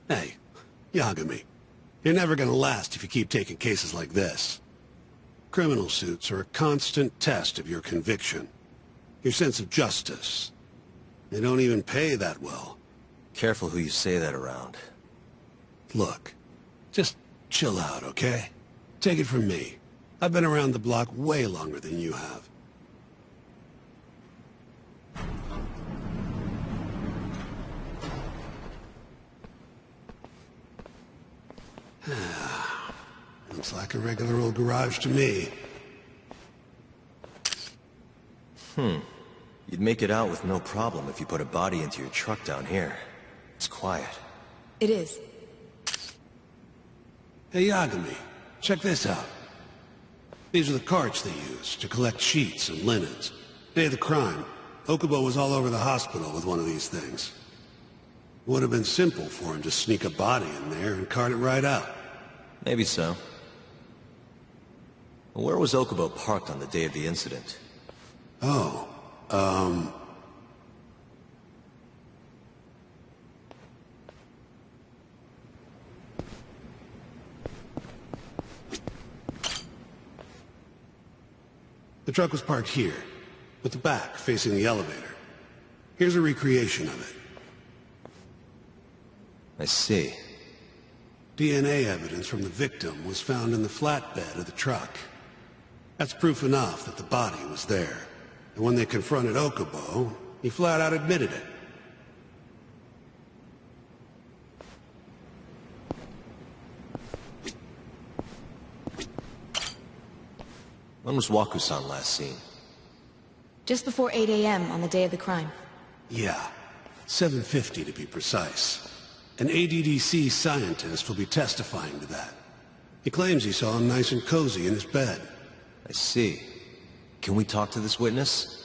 Hey, Yagami, you're never gonna last if you keep taking cases like this. Criminal suits are a constant test of your conviction, your sense of justice. They don't even pay that well. Careful who you say that around. Look, just chill out, okay? Take it from me. I've been around the block way longer than you have. Looks like a regular old garage to me. You'd make it out with no problem if you put a body into your truck down here. It's quiet. It is. Hey, Yagami, check this out. These are the carts they used to collect sheets and linens. Day of the crime, Okubo was all over the hospital with one of these things. It would have been simple for him to sneak a body in there and cart it right out. Maybe so. Where was Okubo parked on the day of the incident? Oh, the truck was parked here, with the back facing the elevator. Here's a recreation of it. I see. DNA evidence from the victim was found in the flatbed of the truck. That's proof enough that the body was there. And when they confronted Okubo, he flat out admitted it. When was Waku-san last seen? Just before 8 a.m. on the day of the crime. Yeah, 7:50 to be precise. An ADDC scientist will be testifying to that. He claims he saw him nice and cozy in his bed. I see. Can we talk to this witness?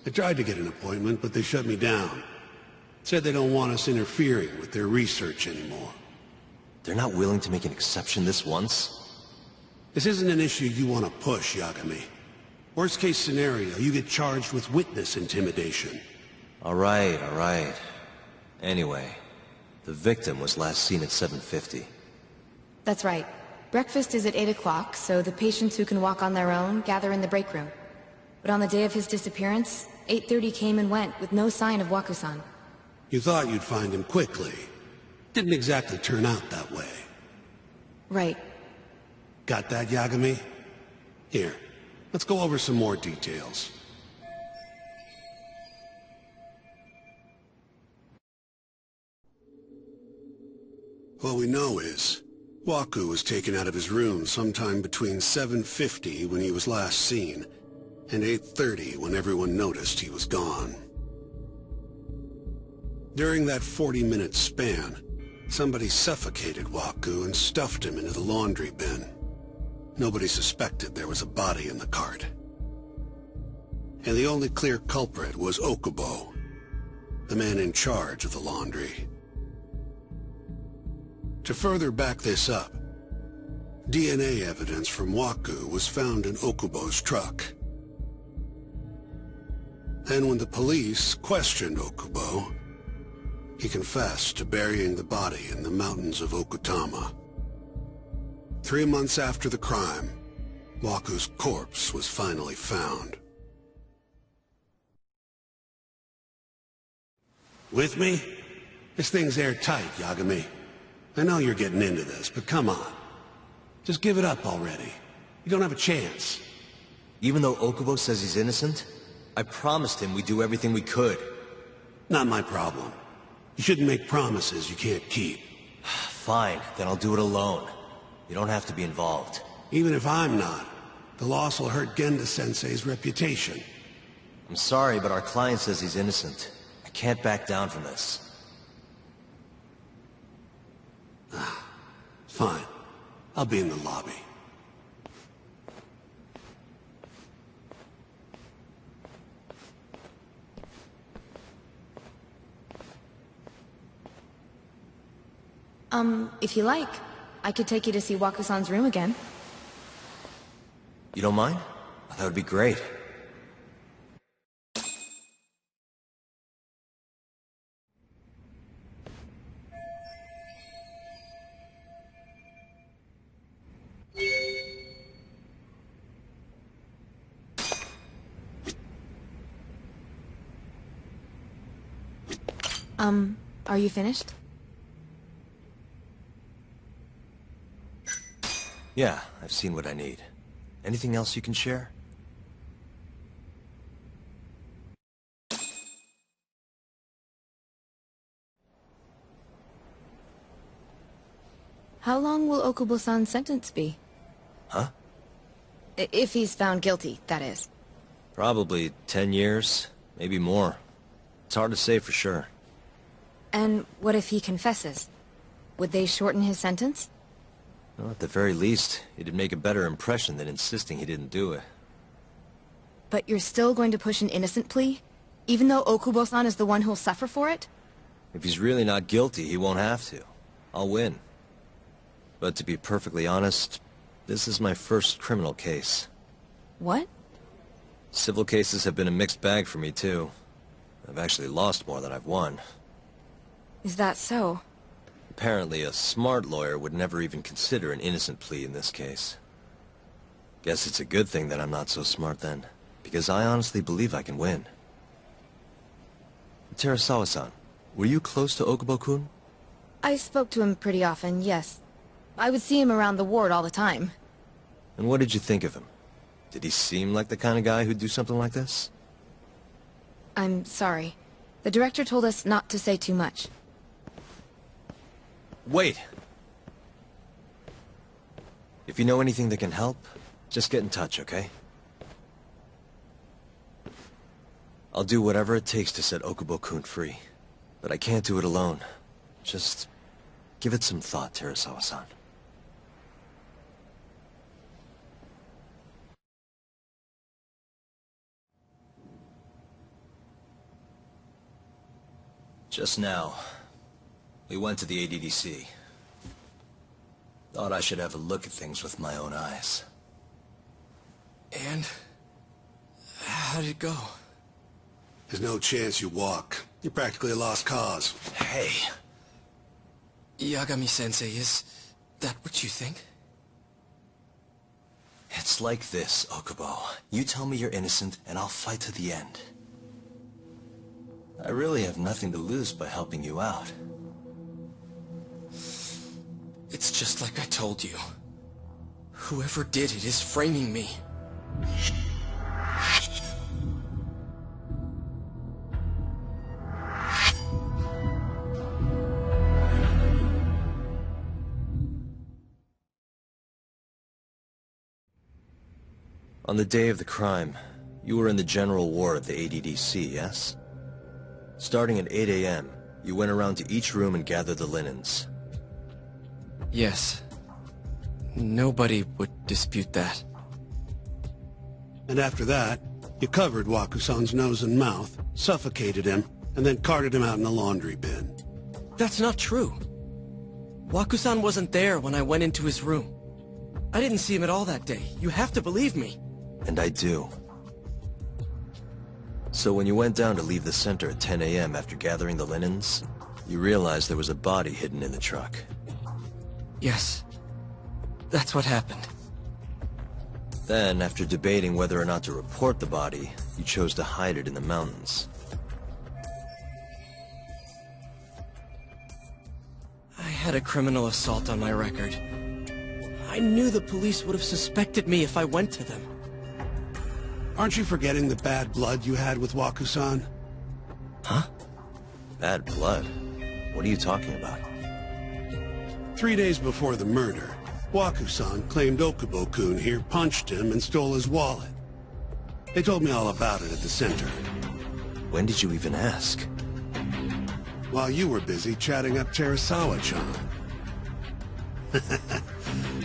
I tried to get an appointment, but they shut me down. Said they don't want us interfering with their research anymore. They're not willing to make an exception this once? This isn't an issue you want to push, Yagami. Worst case scenario, you get charged with witness intimidation. All right. Anyway, the victim was last seen at 7:50. That's right. Breakfast is at 8 o'clock, so the patients who can walk on their own gather in the break room. But on the day of his disappearance, 8:30 came and went with no sign of Waku-san. You thought you'd find him quickly. Didn't exactly turn out that way. Right. Got that, Yagami? Here, let's go over some more details. What we know is, Waku was taken out of his room sometime between 7:50 when he was last seen, and 8:30 when everyone noticed he was gone. During that 40-minute span, somebody suffocated Waku and stuffed him into the laundry bin. Nobody suspected there was a body in the cart. And the only clear culprit was Okubo, the man in charge of the laundry. To further back this up, DNA evidence from Waku was found in Okubo's truck. Then when the police questioned Okubo, he confessed to burying the body in the mountains of Okutama. 3 months after the crime, Waku's corpse was finally found. With me? This thing's airtight, Yagami. I know you're getting into this, but come on. Just give it up already. You don't have a chance. Even though Okubo says he's innocent, I promised him we'd do everything we could. Not my problem. You shouldn't make promises you can't keep. Fine, then I'll do it alone. You don't have to be involved. Even if I'm not, the loss will hurt Genda-sensei's reputation. I'm sorry, but our client says he's innocent. I can't back down from this. Fine. I'll be in the lobby. If you like, I could take you to see Waku-san's room again. You don't mind? That would be great. Are you finished? Yeah, I've seen what I need. Anything else you can share? How long will Okubo-san's sentence be? Huh? If he's found guilty, that is. Probably 10 years, maybe more. It's hard to say for sure. And what if he confesses? Would they shorten his sentence? Well, at the very least, it'd make a better impression than insisting he didn't do it. But you're still going to push an innocent plea? Even though Okubo-san is the one who'll suffer for it? If he's really not guilty, he won't have to. I'll win. But to be perfectly honest, this is my first criminal case. What? Civil cases have been a mixed bag for me, too. I've actually lost more than I've won. Is that so? Apparently, a smart lawyer would never even consider an innocent plea in this case. Guess it's a good thing that I'm not so smart then, because I honestly believe I can win. Terasawa-san, were you close to Okubo-kun? I spoke to him pretty often, yes. I would see him around the ward all the time. And what did you think of him? Did he seem like the kind of guy who'd do something like this? I'm sorry. The director told us not to say too much. Wait! If you know anything that can help, just get in touch, okay? I'll do whatever it takes to set Okubo-kun free. But I can't do it alone. Just give it some thought, Terasawa-san. Just now, we went to the ADDC. Thought I should have a look at things with my own eyes. And how did it go? There's no chance you walk. You're practically a lost cause. Hey. Yagami-sensei, is that what you think? It's like this, Okubo. You tell me you're innocent, and I'll fight to the end. I really have nothing to lose by helping you out. It's just like I told you. Whoever did it is framing me. On the day of the crime, you were in the general ward at the ADDC, yes? Starting at 8 a.m., you went around to each room and gathered the linens. Yes. Nobody would dispute that. And after that, You covered Wakusan's nose and mouth, suffocated him, and then carted him out in the laundry bin. That's not true. Wakusan wasn't there when I went into his room. I didn't see him at all that day. You have to believe me. And I do. So when you went down to leave the center at 10 a.m. after gathering the linens, you realized there was a body hidden in the truck. Yes. That's what happened. Then, after debating whether or not to report the body, you chose to hide it in the mountains. I had a criminal assault on my record. I knew the police would have suspected me if I went to them. Aren't you forgetting the bad blood you had with Wakusan? Huh? Bad blood? What are you talking about? 3 days before the murder, Wakusan claimed Okubo-kun here punched him and stole his wallet. They told me all about it at the center. When did you even ask? While you were busy chatting up Terasawa-chan.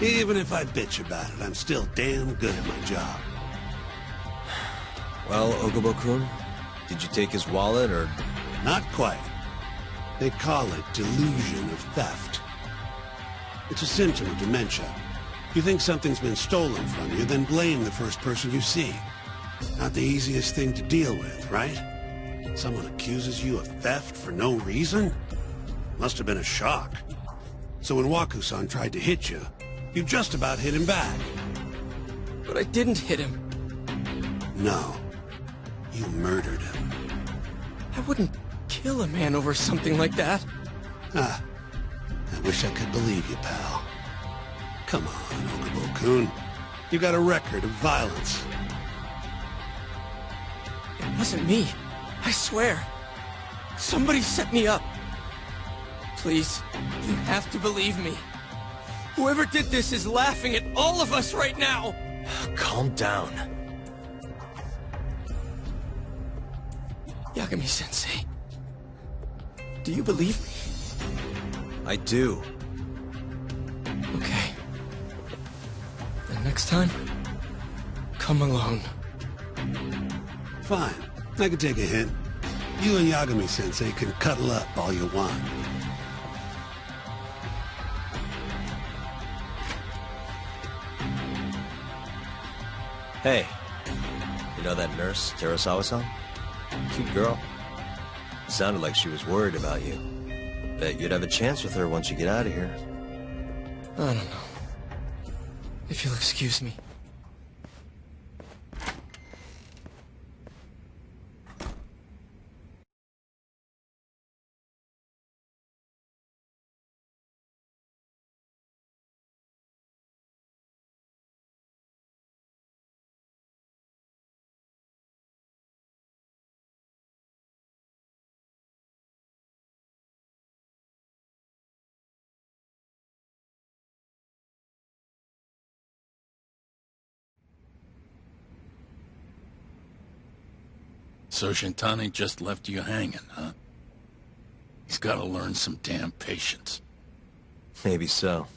Even if I bitch about it, I'm still damn good at my job. Well, Okubo-kun, did you take his wallet, or...? Not quite. They call it delusion of theft. It's a symptom of dementia. You think something's been stolen from you, then blame the first person you see. Not the easiest thing to deal with, right? Someone accuses you of theft for no reason? Must have been a shock. So when Wakusan tried to hit you, you just about hit him back. But I didn't hit him. No. You murdered him. I wouldn't kill a man over something like that. Ah. I wish I could believe you, pal. Come on, Okubo-kun. You got a record of violence. It wasn't me. I swear. Somebody set me up. Please, you have to believe me. Whoever did this is laughing at all of us right now. Calm down. Yagami-sensei. Do you believe me? I do. Okay. Then next time, come alone. Fine. I can take a hint. You and Yagami-sensei can cuddle up all you want. Hey, you know that nurse, Terasawa-san? Cute girl. Sounded like she was worried about you. Bet you'd have a chance with her once you get out of here. I don't know. If you'll excuse me. So Shintani just left you hanging, huh? He's gotta learn some damn patience. Maybe so.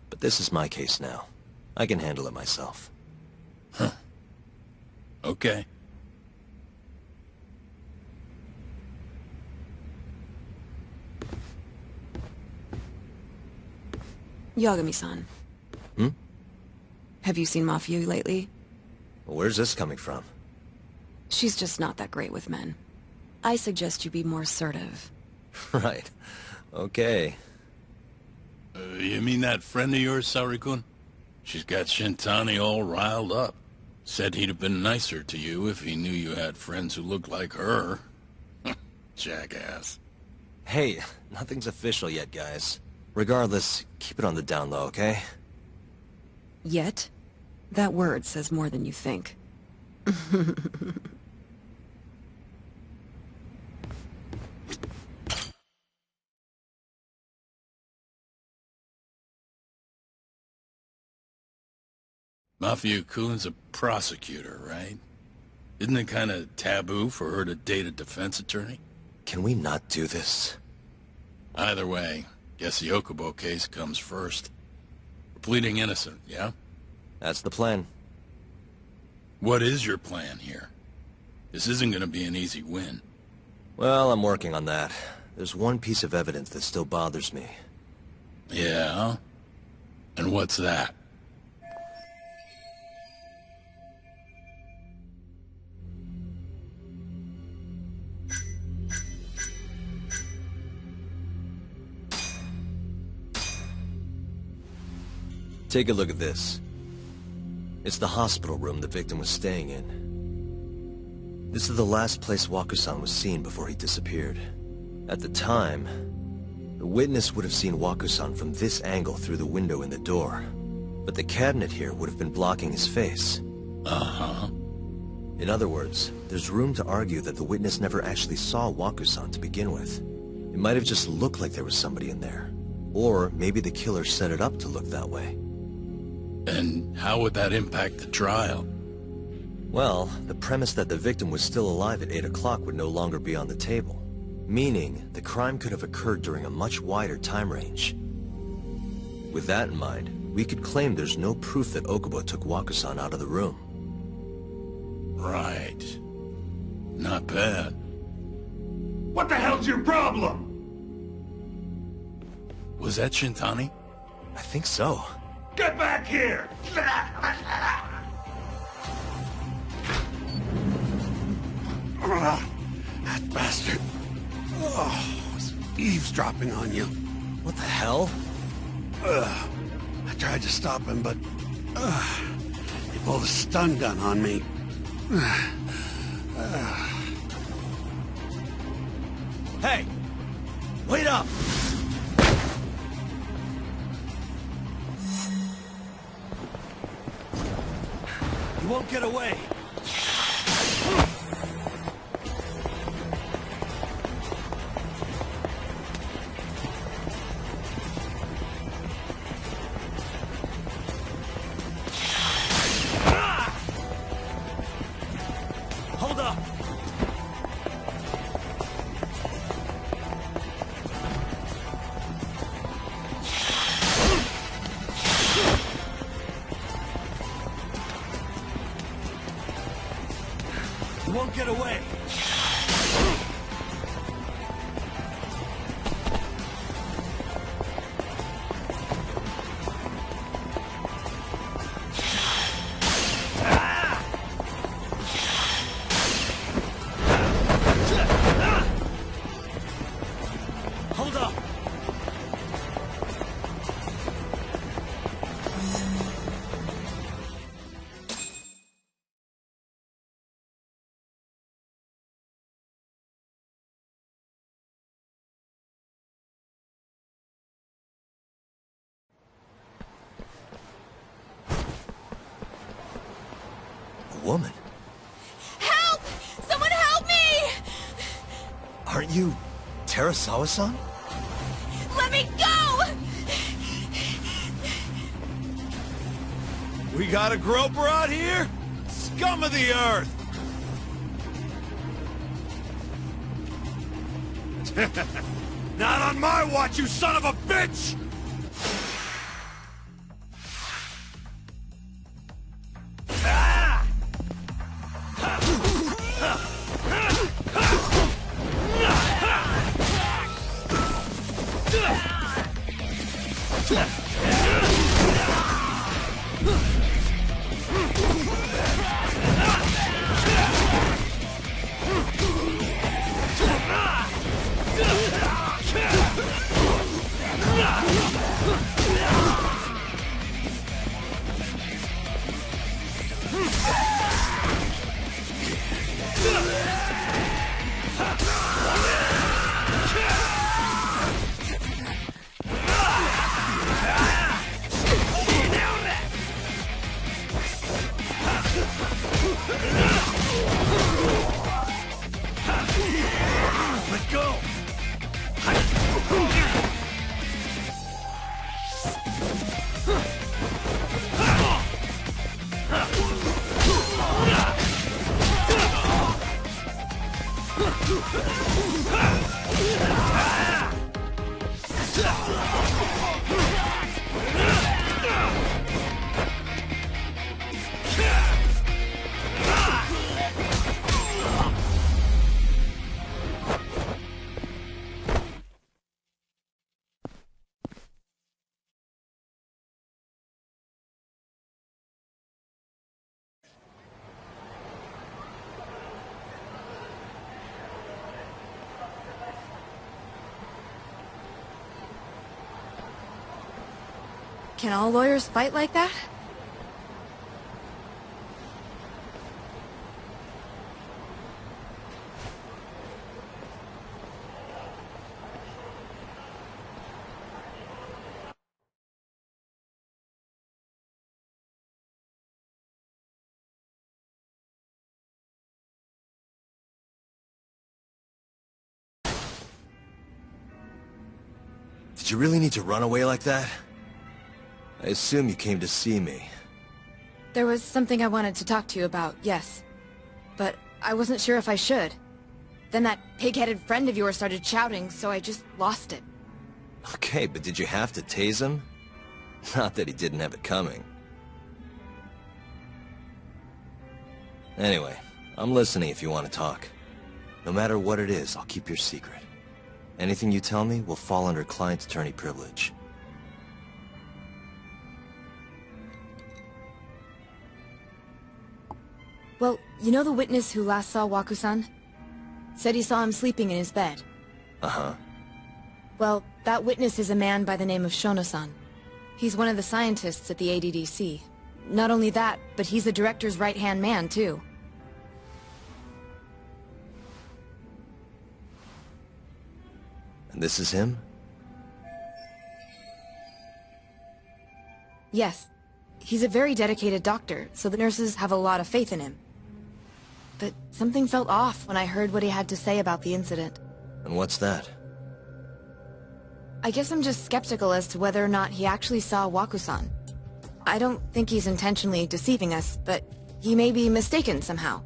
But this is my case now. I can handle it myself. Huh. Okay. Yagami-san. Hmm? Have you seen Mafia lately? Well, where's this coming from? She's just not that great with men. I suggest you be more assertive. Right. Okay. You mean that friend of yours, Saori-kun? She's got Shintani all riled up. Said he'd have been nicer to you if he knew you had friends who looked like her. Jackass. Hey, nothing's official yet, guys. Regardless, keep it on the down low, okay? Yet? That word says more than you think. Mafia-kun's a prosecutor, right? Isn't it kind of taboo for her to date a defense attorney? Can we not do this? Either way, guess the Okubo case comes first. We're pleading innocent, yeah? That's the plan. What is your plan here? This isn't gonna be an easy win. Well, I'm working on that. There's one piece of evidence that still bothers me. Yeah? And what's that? Take a look at this. It's the hospital room the victim was staying in. This is the last place Waku-san was seen before he disappeared. At the time, the witness would have seen Waku-san from this angle through the window in the door. But the cabinet here would have been blocking his face. Uh-huh. In other words, there's room to argue that the witness never actually saw Waku-san to begin with. It might have just looked like there was somebody in there. Or maybe the killer set it up to look that way. And how would that impact the trial? Well, the premise that the victim was still alive at 8 o'clock would no longer be on the table. Meaning, the crime could have occurred during a much wider time range. With that in mind, we could claim there's no proof that Okubo took Waku-san out of the room. Right. Not bad. What the hell's your problem? Was that Shintani? I think so. Get back here! That bastard. Oh, was eavesdropping on you. What the hell? I tried to stop him, but he pulled a stun gun on me. Hey! Wait up! You won't get away! Hold up! You won't get away! Hold up! A woman? Help! Someone help me! Aren't you Terasawa-san? Let me go! We got a groper out here? Scum of the earth! Not on my watch, you son of a bitch! Can all lawyers fight like that? Did you really need to run away like that? I assume you came to see me. There was something I wanted to talk to you about, yes. But I wasn't sure if I should. Then that pig-headed friend of yours started shouting, so I just lost it. Okay, but did you have to tase him? Not that he didn't have it coming. Anyway, I'm listening if you want to talk. No matter what it is, I'll keep your secret. Anything you tell me will fall under client attorney privilege. Well, you know the witness who last saw Waku-san? Said he saw him sleeping in his bed. Uh-huh. Well, that witness is a man by the name of Shono-san. He's one of the scientists at the ADDC. Not only that, but he's the director's right-hand man, too. And this is him? Yes. He's a very dedicated doctor, so the nurses have a lot of faith in him. But something felt off when I heard what he had to say about the incident. And what's that? I guess I'm just skeptical as to whether or not he actually saw Waku-san. I don't think he's intentionally deceiving us, but he may be mistaken somehow.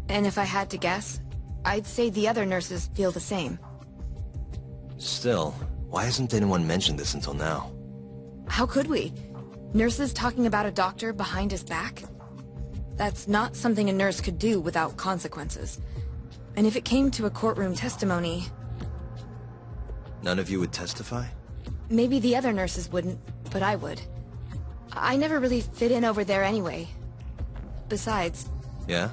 And if I had to guess, I'd say the other nurses feel the same. Still, why hasn't anyone mentioned this until now? How could we? Nurses talking about a doctor behind his back? That's not something a nurse could do without consequences. And if it came to a courtroom testimony... None of you would testify? Maybe the other nurses wouldn't, but I would. I never really fit in over there anyway. Besides... Yeah?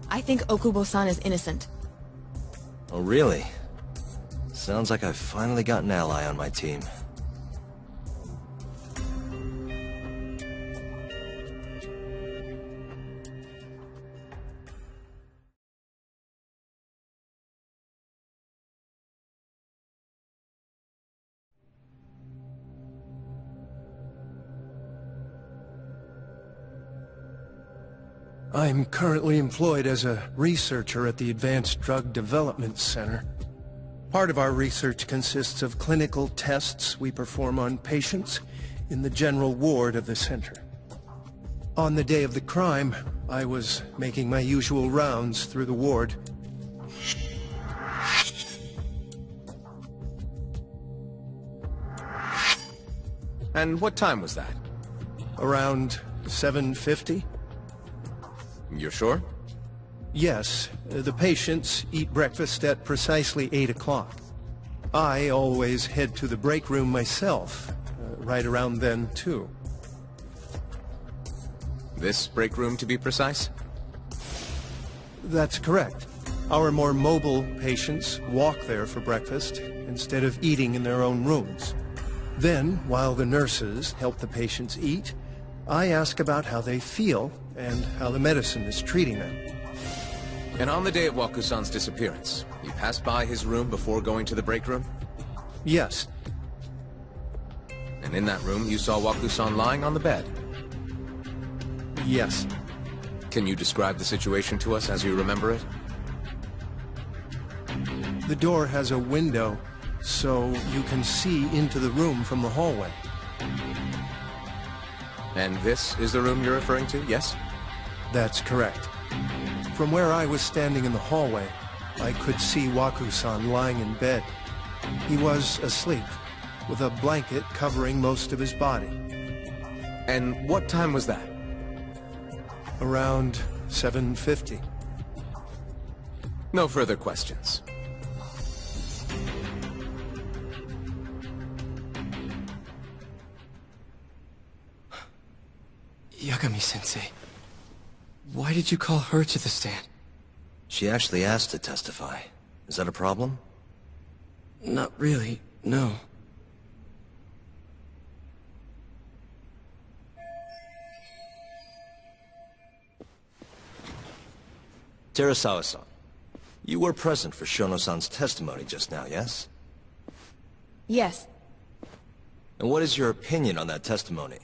I think Okubo-san is innocent. Oh, really? Sounds like I've finally got an ally on my team. I'm currently employed as a researcher at the Advanced Drug Development Center. Part of our research consists of clinical tests we perform on patients in the general ward of the center. On the day of the crime, I was making my usual rounds through the ward. And what time was that? Around 7:50? You're sure? Yes, the patients eat breakfast at precisely 8 o'clock. I always head to the break room myself, right around then, too. This break room, to be precise? That's correct. Our more mobile patients walk there for breakfast instead of eating in their own rooms. Then, while the nurses help the patients eat, I ask about how they feel and how the medicine is treating them. And on the day of Waku-san's disappearance, you passed by his room before going to the break room? Yes. And in that room, you saw Waku-san lying on the bed? Yes. Can you describe the situation to us as you remember it? The door has a window, so you can see into the room from the hallway. And this is the room you're referring to, yes? That's correct. From where I was standing in the hallway, I could see Waku-san lying in bed. He was asleep, with a blanket covering most of his body. And what time was that? Around 7:50. No further questions. Yagami-sensei, why did you call her to the stand? She actually asked to testify. Is that a problem? Not really, no. Terasawa-san, you were present for Shono-san's testimony just now, yes? Yes. And what is your opinion on that testimony?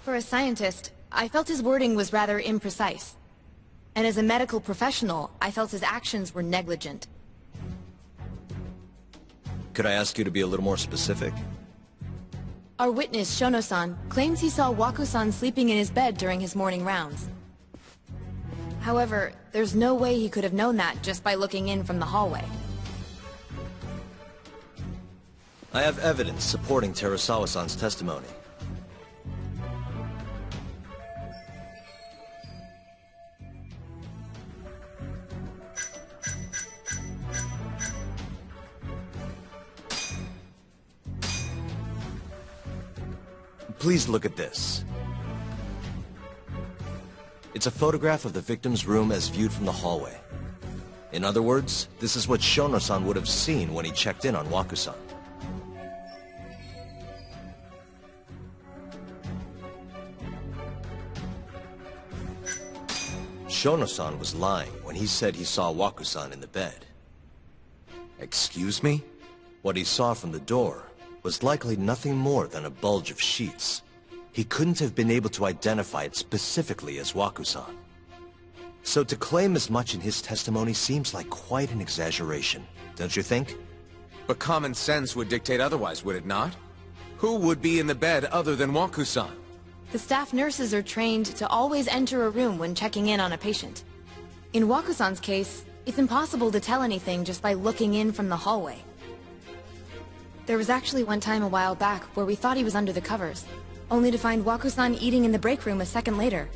For a scientist, I felt his wording was rather imprecise. And as a medical professional, I felt his actions were negligent. Could I ask you to be a little more specific? Our witness, Shono-san, claims he saw Waku-san sleeping in his bed during his morning rounds. However, there's no way he could have known that just by looking in from the hallway. I have evidence supporting Terasawa-san's testimony. Please look at this. It's a photograph of the victim's room as viewed from the hallway. In other words, this is what Shono-san would have seen when he checked in on Waku-san. Shono-san was lying when he said he saw Waku-san in the bed. Excuse me? What he saw from the door was likely nothing more than a bulge of sheets. He couldn't have been able to identify it specifically as Waku-san. So to claim as much in his testimony seems like quite an exaggeration, don't you think? But common sense would dictate otherwise, would it not? Who would be in the bed other than Waku-san? The staff nurses are trained to always enter a room when checking in on a patient. In Waku-san's case, it's impossible to tell anything just by looking in from the hallway. There was actually one time a while back where we thought he was under the covers, only to find Waku-san eating in the break room a second later.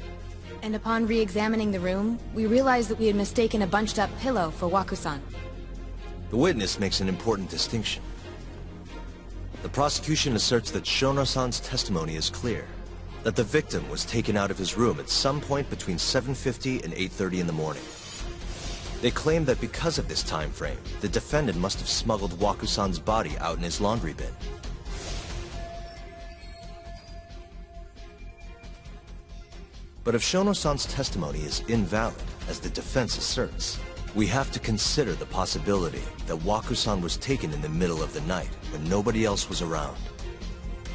And upon re-examining the room, we realized that we had mistaken a bunched-up pillow for Waku-san. The witness makes an important distinction. The prosecution asserts that Shono-san's testimony is clear, that the victim was taken out of his room at some point between 7:50 and 8:30 in the morning. They claim that because of this time frame, the defendant must have smuggled Waku-san's body out in his laundry bin. But if Shono-san's testimony is invalid, as the defense asserts, we have to consider the possibility that Waku-san was taken in the middle of the night when nobody else was around.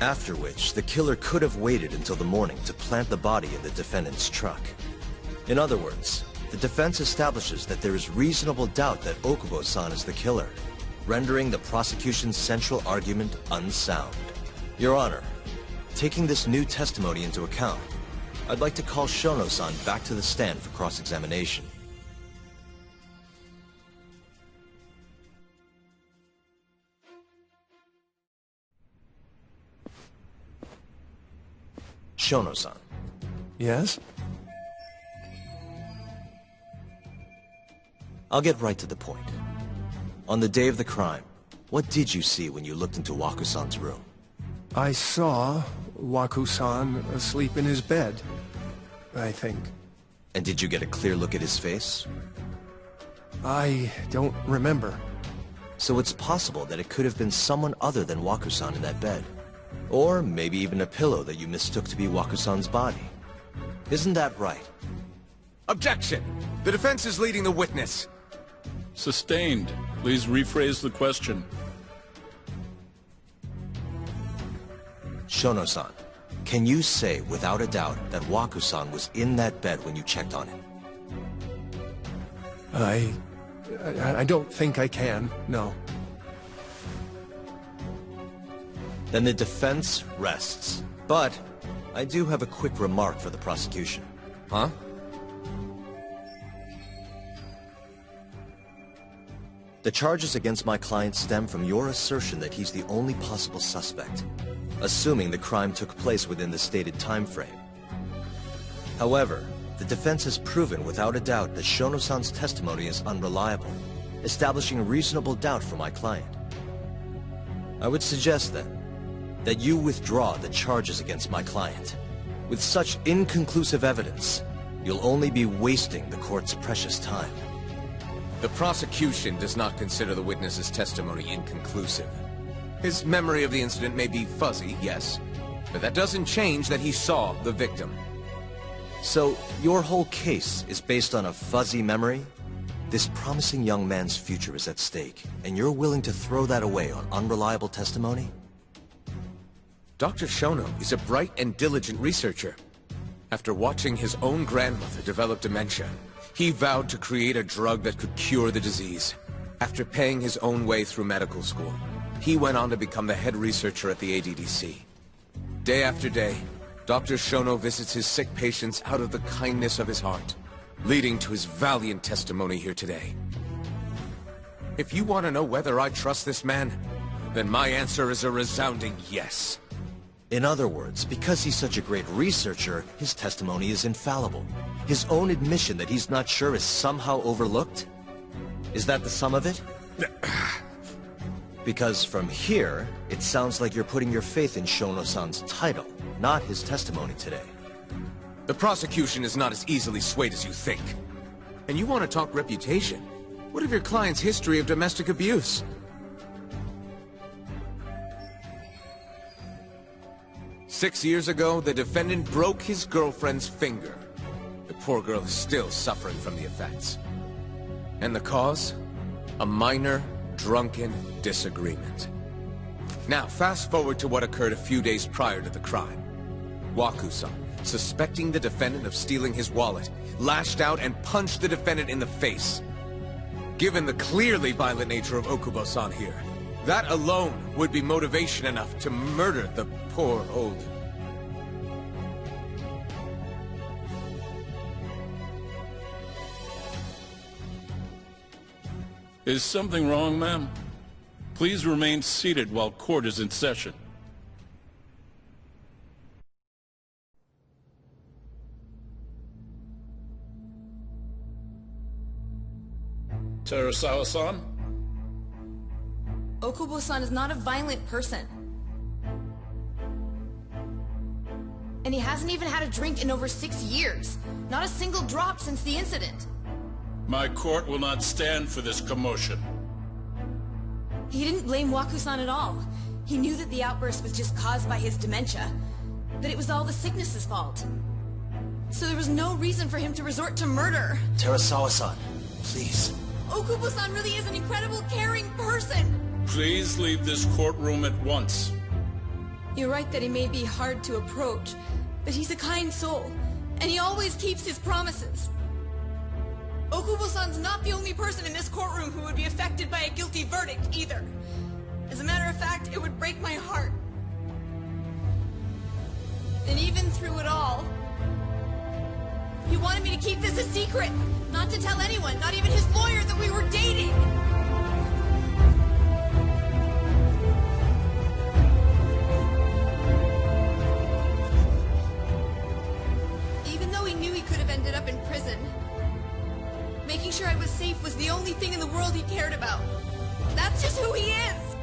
After which, the killer could have waited until the morning to plant the body in the defendant's truck. In other words, the defense establishes that there is reasonable doubt that Okubo-san is the killer, rendering the prosecution's central argument unsound. Your Honor, taking this new testimony into account, I'd like to call Shono-san back to the stand for cross-examination. Shono-san. Yes? I'll get right to the point. On the day of the crime, what did you see when you looked into Waku-san's room? I saw Waku-san asleep in his bed, I think. And did you get a clear look at his face? I don't remember. So it's possible that it could have been someone other than Waku-san in that bed. Or maybe even a pillow that you mistook to be Waku-san's body. Isn't that right? Objection! The defense is leading the witness. Sustained. Please rephrase the question. Shono-san, can you say without a doubt that Waku-san was in that bed when you checked on him? I don't think I can, no. Then the defense rests. But I do have a quick remark for the prosecution. Huh? The charges against my client stem from your assertion that he's the only possible suspect, assuming the crime took place within the stated time frame. However, the defense has proven without a doubt that Shono-san's testimony is unreliable, establishing reasonable doubt for my client. I would suggest then that you withdraw the charges against my client. With such inconclusive evidence, you'll only be wasting the court's precious time. The prosecution does not consider the witness's testimony inconclusive. His memory of the incident may be fuzzy, yes, but that doesn't change that he saw the victim. So, your whole case is based on a fuzzy memory? This promising young man's future is at stake, and you're willing to throw that away on unreliable testimony? Dr. Shono is a bright and diligent researcher. After watching his own grandmother develop dementia, he vowed to create a drug that could cure the disease. After paying his own way through medical school, he went on to become the head researcher at the ADDC. Day after day, Dr. Shono visits his sick patients out of the kindness of his heart, leading to his valiant testimony here today. If you want to know whether I trust this man, then my answer is a resounding yes. In other words, because he's such a great researcher, his testimony is infallible. His own admission that he's not sure is somehow overlooked? Is that the sum of it? Because from here, it sounds like you're putting your faith in Shono-san's title, not his testimony today. The prosecution is not as easily swayed as you think. And you want to talk reputation? What of your client's history of domestic abuse? Six years ago, the defendant broke his girlfriend's finger. The poor girl is still suffering from the effects. And the cause? A minor, drunken disagreement. Now, fast forward to what occurred a few days prior to the crime. Waku-san, suspecting the defendant of stealing his wallet, lashed out and punched the defendant in the face. Given the clearly violent nature of Okubo-san here, that alone would be motivation enough to murder the poor old... Is something wrong, ma'am? Please remain seated while court is in session. Terasawa-san? Okubo-san is not a violent person. And he hasn't even had a drink in over 6 years. Not a single drop since the incident. My court will not stand for this commotion. He didn't blame Waku-san at all. He knew that the outburst was just caused by his dementia. That it was all the sickness's fault. So there was no reason for him to resort to murder. Terasawa-san, please. Okubo-san really is an incredible, caring person. Please leave this courtroom at once. You're right that he may be hard to approach, but he's a kind soul, and he always keeps his promises. Okubo-san's not the only person in this courtroom who would be affected by a guilty verdict, either. As a matter of fact, it would break my heart. And even through it all, he wanted me to keep this a secret, not to tell anyone, not even his lawyer, that we were dating. Even though he knew he could have ended up in prison, making sure I was safe was the only thing in the world he cared about. That's just who he is!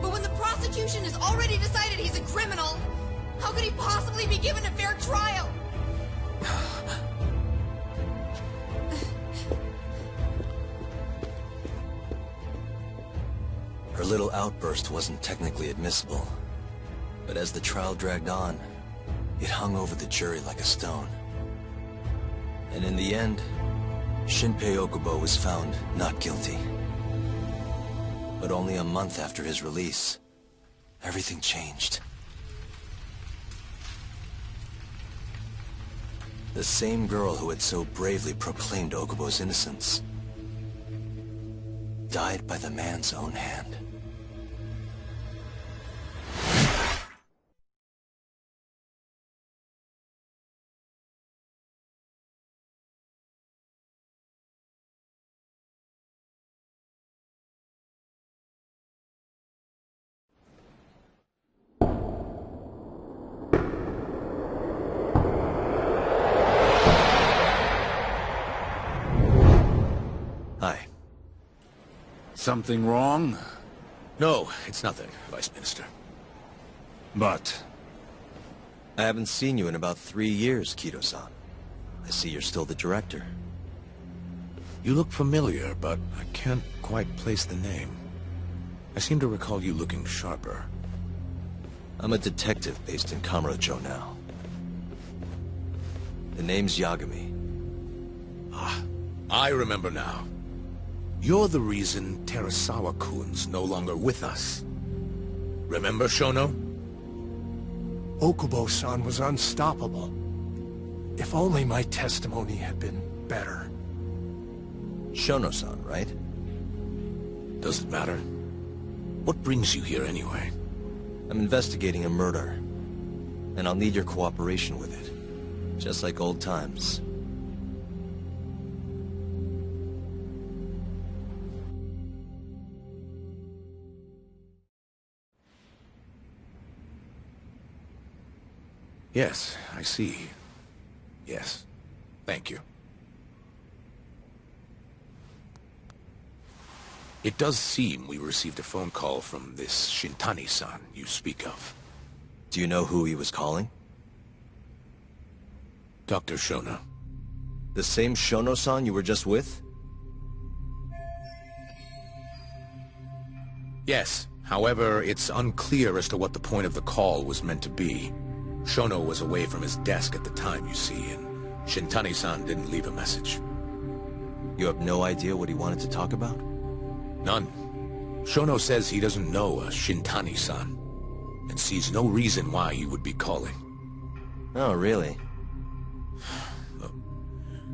But when the prosecution has already decided he's a criminal, how could he possibly be given a fair trial? Her little outburst wasn't technically admissible, but as the trial dragged on, it hung over the jury like a stone. And in the end, Shinpei Okubo was found not guilty. But only a month after his release, everything changed. The same girl who had so bravely proclaimed Okubo's innocence died by the man's own hand. Hi. Something wrong? No, it's nothing, Vice Minister. But... I haven't seen you in about 3 years, Kido-san. I see you're still the director. You look familiar, but I can't quite place the name. I seem to recall you looking sharper. I'm a detective based in Kamurocho now. The name's Yagami. Ah, I remember now. You're the reason Terasawa-kun's no longer with us. Remember, Shono? Okubo-san was unstoppable. If only my testimony had been better. Shono-san, right? Does it matter? What brings you here anyway? I'm investigating a murder, and I'll need your cooperation with it. Just like old times. Yes, I see. Yes. Thank you. It does seem we received a phone call from this Shintani-san you speak of. Do you know who he was calling? Dr. Shono. The same Shono-san you were just with? Yes. However, it's unclear as to what the point of the call was meant to be. Shono was away from his desk at the time, you see, and Shintani-san didn't leave a message. You have no idea what he wanted to talk about? None. Shono says he doesn't know a Shintani-san, and sees no reason why he would be calling. Oh, really? Look,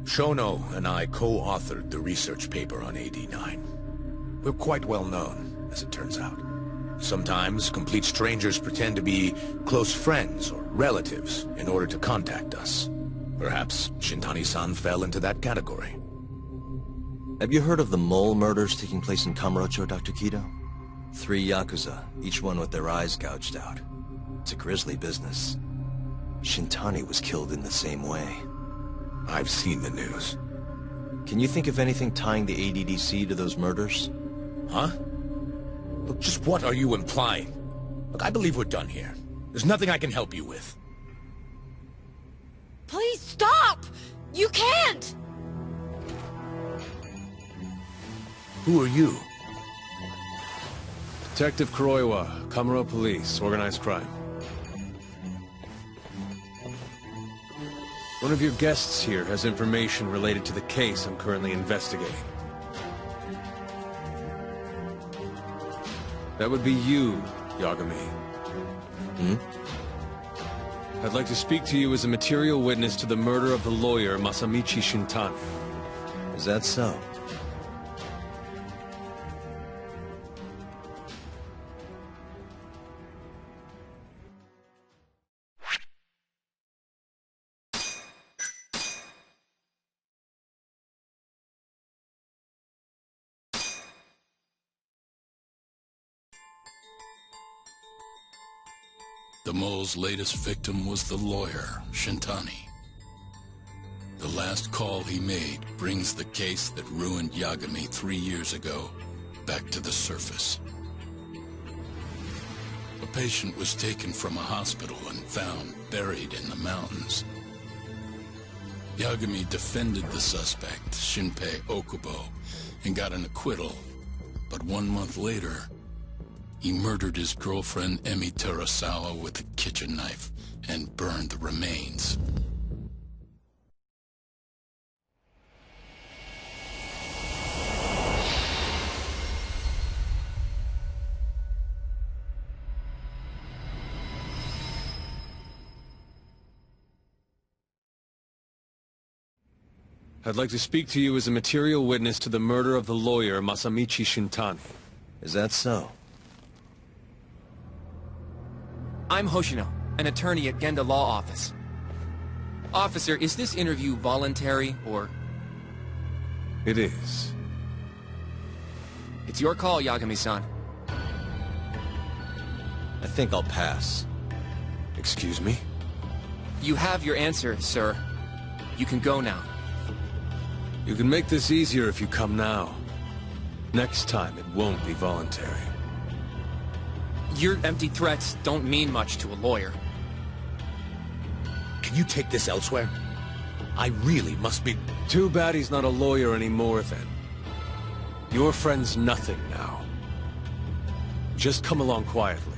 Shono and I co-authored the research paper on AD-9. We're quite well known, as it turns out. Sometimes, complete strangers pretend to be close friends or relatives in order to contact us. Perhaps Shintani-san fell into that category. Have you heard of the mole murders taking place in Kamurocho, Dr. Kido? 3 Yakuza, each one with their eyes gouged out. It's a grisly business. Shintani was killed in the same way. I've seen the news. Can you think of anything tying the ADDC to those murders? Huh? Look, just what are you implying? Look, I believe we're done here. There's nothing I can help you with. Please stop! You can't! Who are you? Detective Kuroiwa, Kamuro Police, Organized Crime. One of your guests here has information related to the case I'm currently investigating. That would be you, Yagami. Hmm? I'd like to speak to you as a material witness to the murder of the lawyer Masamichi Shintani. Is that so? The mole's latest victim was the lawyer, Shintani. The last call he made brings the case that ruined Yagami 3 years ago back to the surface. A patient was taken from a hospital and found buried in the mountains. Yagami defended the suspect, Shinpei Okubo, and got an acquittal. But 1 month later, he murdered his girlfriend, Emi Terasawa, with a kitchen knife and burned the remains. I'd like to speak to you as a material witness to the murder of the lawyer Masamichi Shintani. Is that so? I'm Hoshino, an attorney at Genda Law Office. Officer, is this interview voluntary, or...? It is. It's your call, Yagami-san. I think I'll pass. Excuse me? You have your answer, sir. You can go now. You can make this easier if you come now. Next time, it won't be voluntary. Your empty threats don't mean much to a lawyer. Can you take this elsewhere? I really must be... Too bad he's not a lawyer anymore, then. Your friend's nothing now. Just come along quietly.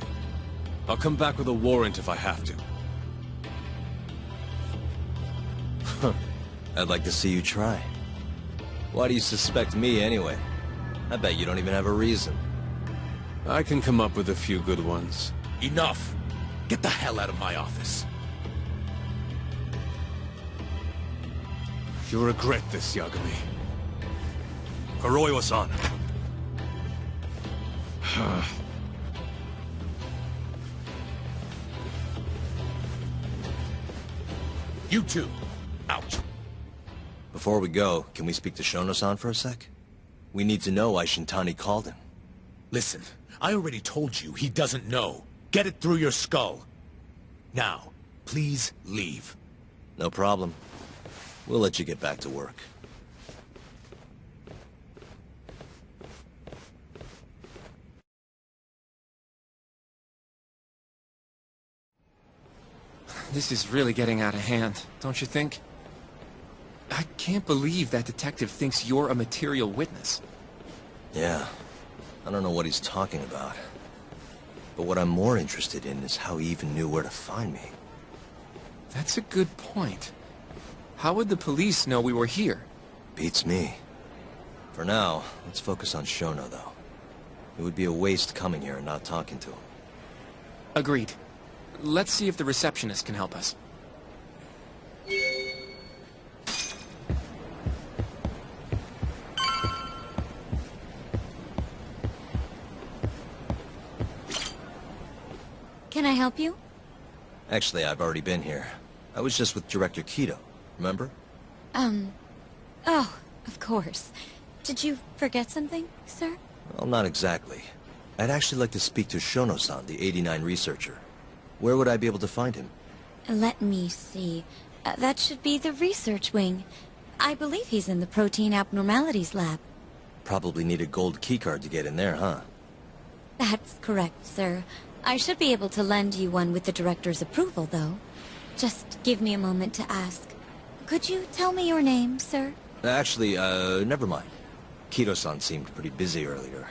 I'll come back with a warrant if I have to. I'd like to see you try. Why do you suspect me anyway? I bet you don't even have a reason. I can come up with a few good ones. Enough! Get the hell out of my office. You'll regret this, Yagami. Kuroiwa-san. You two, out. Before we go, can we speak to Shono-san for a sec? We need to know why Shintani called him. Listen, I already told you he doesn't know. Get it through your skull. Now, please leave. No problem. We'll let you get back to work. This is really getting out of hand, don't you think? I can't believe that detective thinks you're a material witness. Yeah. I don't know what he's talking about. But what I'm more interested in is how he even knew where to find me. That's a good point. How would the police know we were here? Beats me. For now, let's focus on Shono, though. It would be a waste coming here and not talking to him. Agreed. Let's see if the receptionist can help us. Can I help you? Actually, I've already been here. I was just with Director Kido, remember? Oh, of course. Did you forget something, sir? Well, not exactly. I'd actually like to speak to Shono-san, the 89 researcher. Where would I be able to find him? Let me see. That should be the research wing. I believe he's in the protein abnormalities lab. Probably need a gold keycard to get in there, huh? That's correct, sir. I should be able to lend you one with the director's approval, though. Just give me a moment to ask. Could you tell me your name, sir? Actually, never mind. Kido-san seemed pretty busy earlier.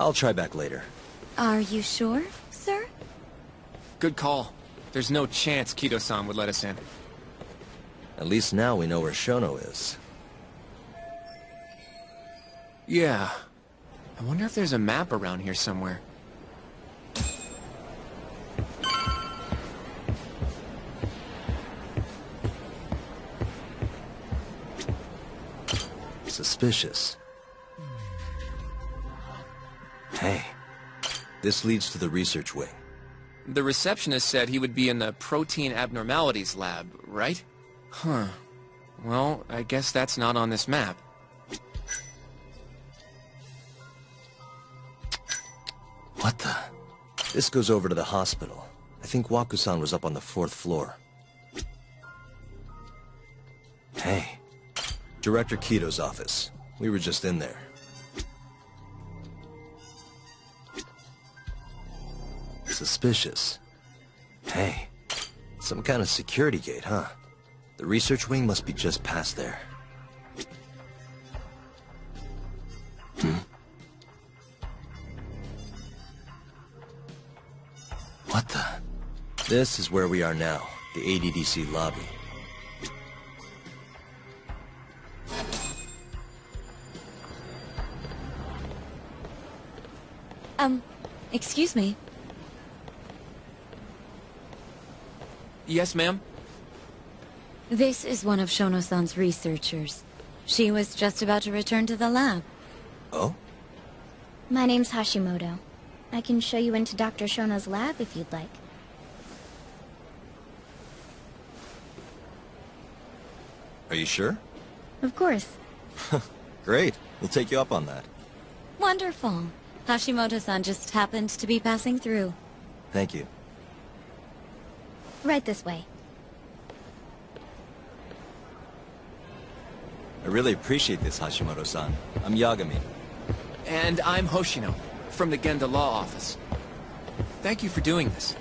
I'll try back later. Are you sure, sir? Good call. There's no chance Kido-san would let us in. At least now we know where Shono is. Yeah. I wonder if there's a map around here somewhere. Suspicious. Hey, this leads to the research wing. The receptionist said he would be in the protein abnormalities lab, right? Huh. Well, I guess that's not on this map. What the? This goes over to the hospital. I think Waku-san was up on the 4th floor. Hey. Director Kido's office. We were just in there. Suspicious. Hey, some kind of security gate, huh? The research wing must be just past there. What the? This is where we are now, the ADDC lobby. Excuse me. Yes, ma'am? This is one of Shono-san's researchers. She was just about to return to the lab. Oh? My name's Hashimoto. I can show you into Dr. Shono's lab if you'd like. Are you sure? Of course. Great. We'll take you up on that. Wonderful. Hashimoto-san just happened to be passing through. Thank you. Right this way. I really appreciate this, Hashimoto-san. I'm Yagami. And I'm Hoshino, from the Genda Law Office. Thank you for doing this.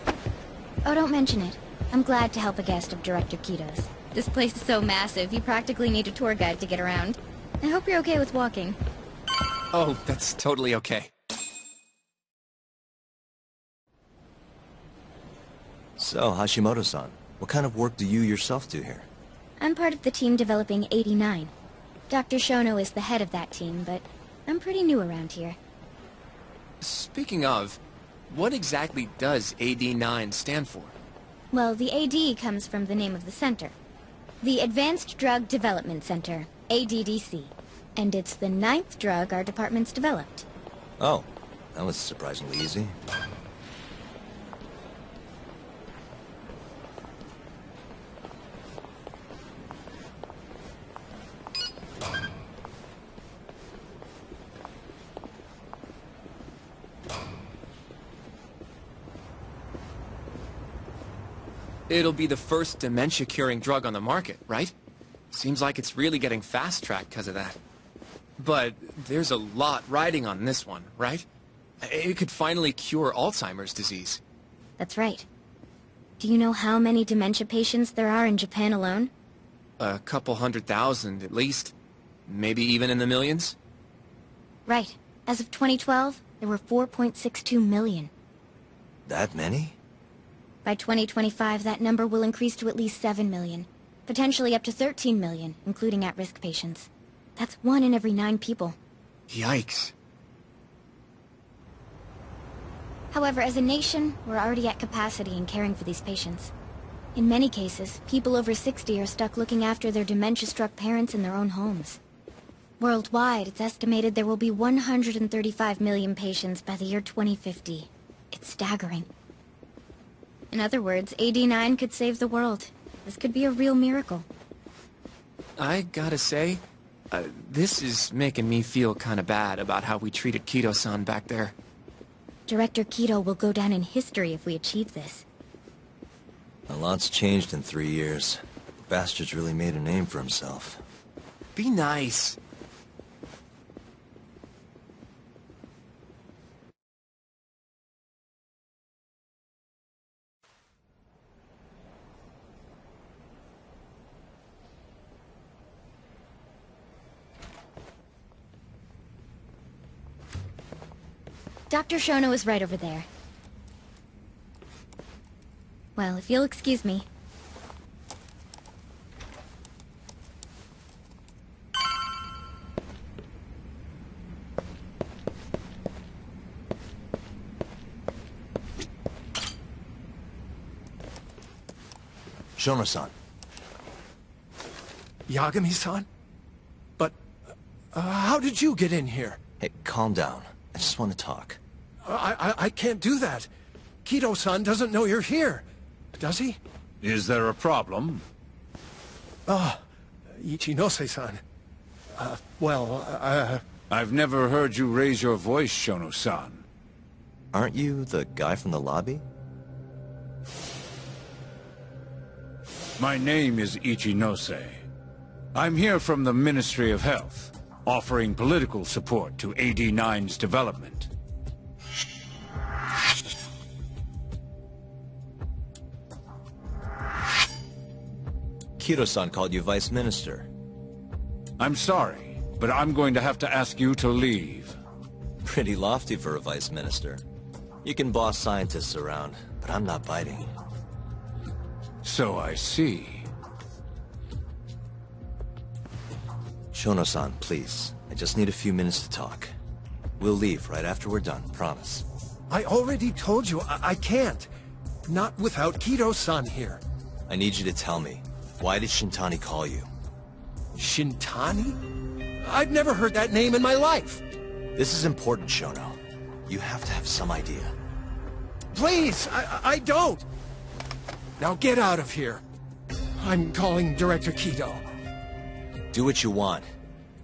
Oh, don't mention it. I'm glad to help a guest of Director Kido's. This place is so massive, you practically need a tour guide to get around. I hope you're okay with walking. Oh, that's totally okay. So, Hashimoto-san, what kind of work do you yourself do here? I'm part of the team developing 89. Dr. Shono is the head of that team, but I'm pretty new around here. Speaking of, what exactly does AD9 stand for? Well, the AD comes from the name of the center. The Advanced Drug Development Center, ADDC. And it's the 9th drug our department's developed. Oh, that was surprisingly easy. It'll be the first dementia-curing drug on the market, right? Seems like it's really getting fast-tracked because of that. But there's a lot riding on this one, right? It could finally cure Alzheimer's disease. That's right. Do you know how many dementia patients there are in Japan alone? A couple 100,000 at least. Maybe even in the millions? Right. As of 2012, there were 4.62 million. That many? By 2025, that number will increase to at least 7 million. Potentially up to 13 million, including at-risk patients. That's 1 in every 9 people. Yikes. However, as a nation, we're already at capacity in caring for these patients. In many cases, people over 60 are stuck looking after their dementia-struck parents in their own homes. Worldwide, it's estimated there will be 135 million patients by the year 2050. It's staggering. In other words, AD9 could save the world. This could be a real miracle. I gotta say, this is making me feel kinda bad about how we treated Kido-san back there. Director Kido will go down in history if we achieve this. A lot's changed in 3 years. The bastard's really made a name for himself. Be nice. Dr. Shono is right over there. Well, if you'll excuse me. Shono-san. Yagami-san? But, how did you get in here? Hey, calm down. I just want to talk. I can't do that. Kido-san doesn't know you're here. Does he? Is there a problem? Ichinose-san. I've never heard you raise your voice, Shono-san. Aren't you the guy from the lobby? My name is Ichinose. I'm here from the Ministry of Health, offering political support to AD9's development. Kido-san called you Vice Minister. I'm sorry, but I'm going to have to ask you to leave. Pretty lofty for a Vice Minister. You can boss scientists around, but I'm not biting. So I see. Shono-san, please. I just need a few minutes to talk. We'll leave right after we're done, promise. I already told you, I can't. Not without Kido-san here. I need you to tell me. Why did Shintani call you? Shintani? I've never heard that name in my life. This is important, Shono. You have to have some idea. Please, I don't. Now get out of here. I'm calling Director Kido. Do what you want.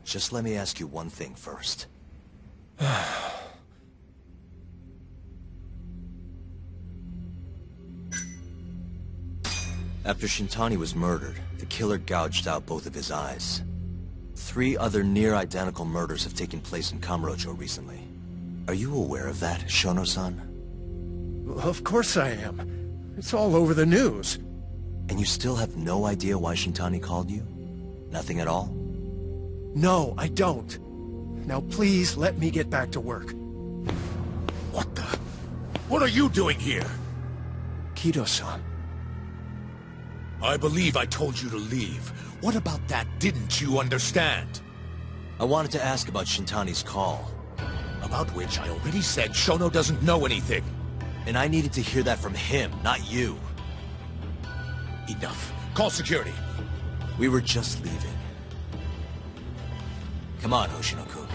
Just let me ask you one thing first. After Shintani was murdered, the killer gouged out both of his eyes. 3 other near-identical murders have taken place in Kamurocho recently. Are you aware of that, Shono-san? Of course I am. It's all over the news. And you still have no idea why Shintani called you? Nothing at all? No, I don't. Now please let me get back to work. What the? What are you doing here? Kido-san. I believe I told you to leave. What about that didn't you understand? I wanted to ask about Shintani's call. About which I already said Shono doesn't know anything. And I needed to hear that from him, not you. Enough. Call security. We were just leaving. Come on, Hoshino-kun.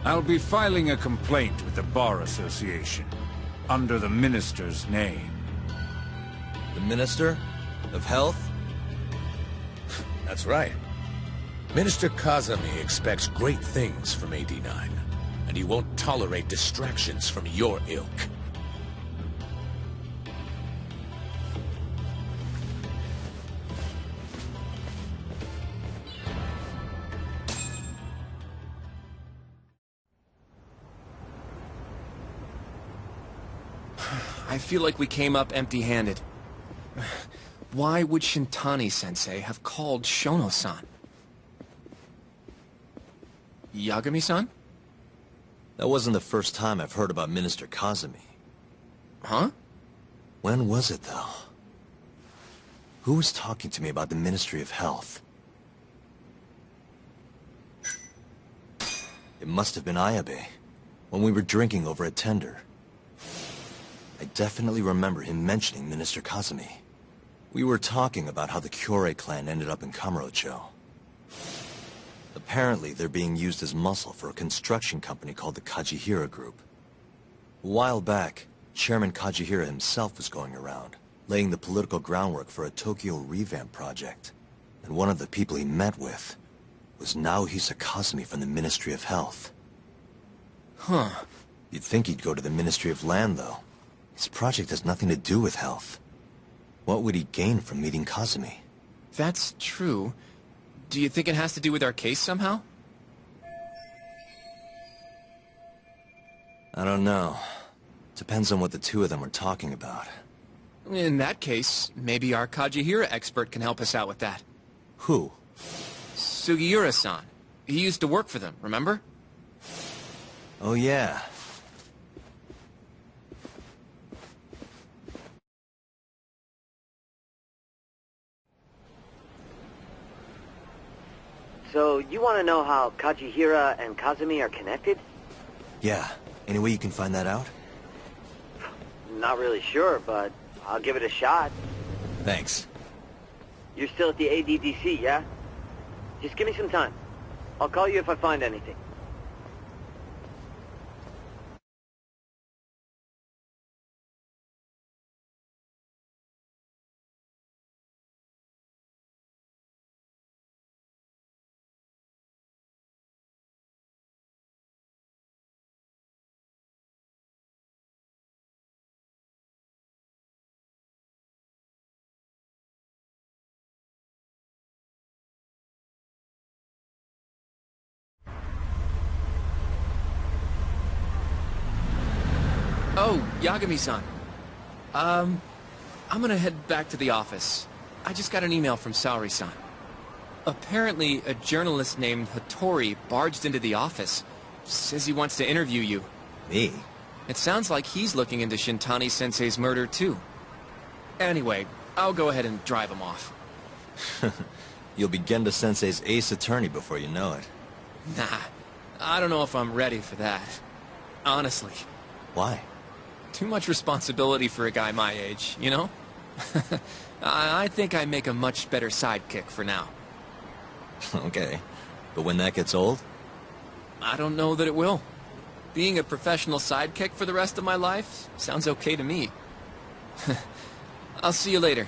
I'll be filing a complaint with the Bar Association, under the Minister's name. The Minister? Of Health? That's right. Minister Kazami expects great things from AD9, and he won't tolerate distractions from your ilk. I feel like we came up empty-handed. Why would Shintani-sensei have called Shono-san? Yagami-san? That wasn't the first time I've heard about Minister Kazami. Huh? When was it, though? Who was talking to me about the Ministry of Health? It must have been Ayabe, when we were drinking over at Tender. I definitely remember him mentioning Minister Kazami. We were talking about how the Kyorei clan ended up in Kamurocho. Apparently, they're being used as muscle for a construction company called the Kajihira Group. A while back, Chairman Kajihira himself was going around, laying the political groundwork for a Tokyo revamp project. And one of the people he met with was Naohisa Kazami from the Ministry of Health. Huh. You'd think he'd go to the Ministry of Land, though. His project has nothing to do with health. What would he gain from meeting Kazami? That's true. Do you think it has to do with our case somehow? I don't know. Depends on what the two of them are talking about. In that case, maybe our Kajihira expert can help us out with that. Who? Sugiura-san. He used to work for them, remember? Oh yeah. So, you want to know how Kajihira and Kazami are connected? Yeah. Any way you can find that out? Not really sure, but I'll give it a shot. Thanks. You're still at the ADDC, yeah? Just give me some time. I'll call you if I find anything. Oh, Yagami-san. I'm gonna head back to the office. I just got an email from Saori-san. Apparently, a journalist named Hattori barged into the office. Says he wants to interview you. Me? It sounds like he's looking into Shintani-sensei's murder, too. Anyway, I'll go ahead and drive him off. You'll be Genda-sensei's ace attorney before you know it. Nah, I don't know if I'm ready for that. Honestly. Why? Too much responsibility for a guy my age, you know? I think I make a much better sidekick for now. Okay. But when that gets old? I don't know that it will. Being a professional sidekick for the rest of my life sounds okay to me. I'll see you later.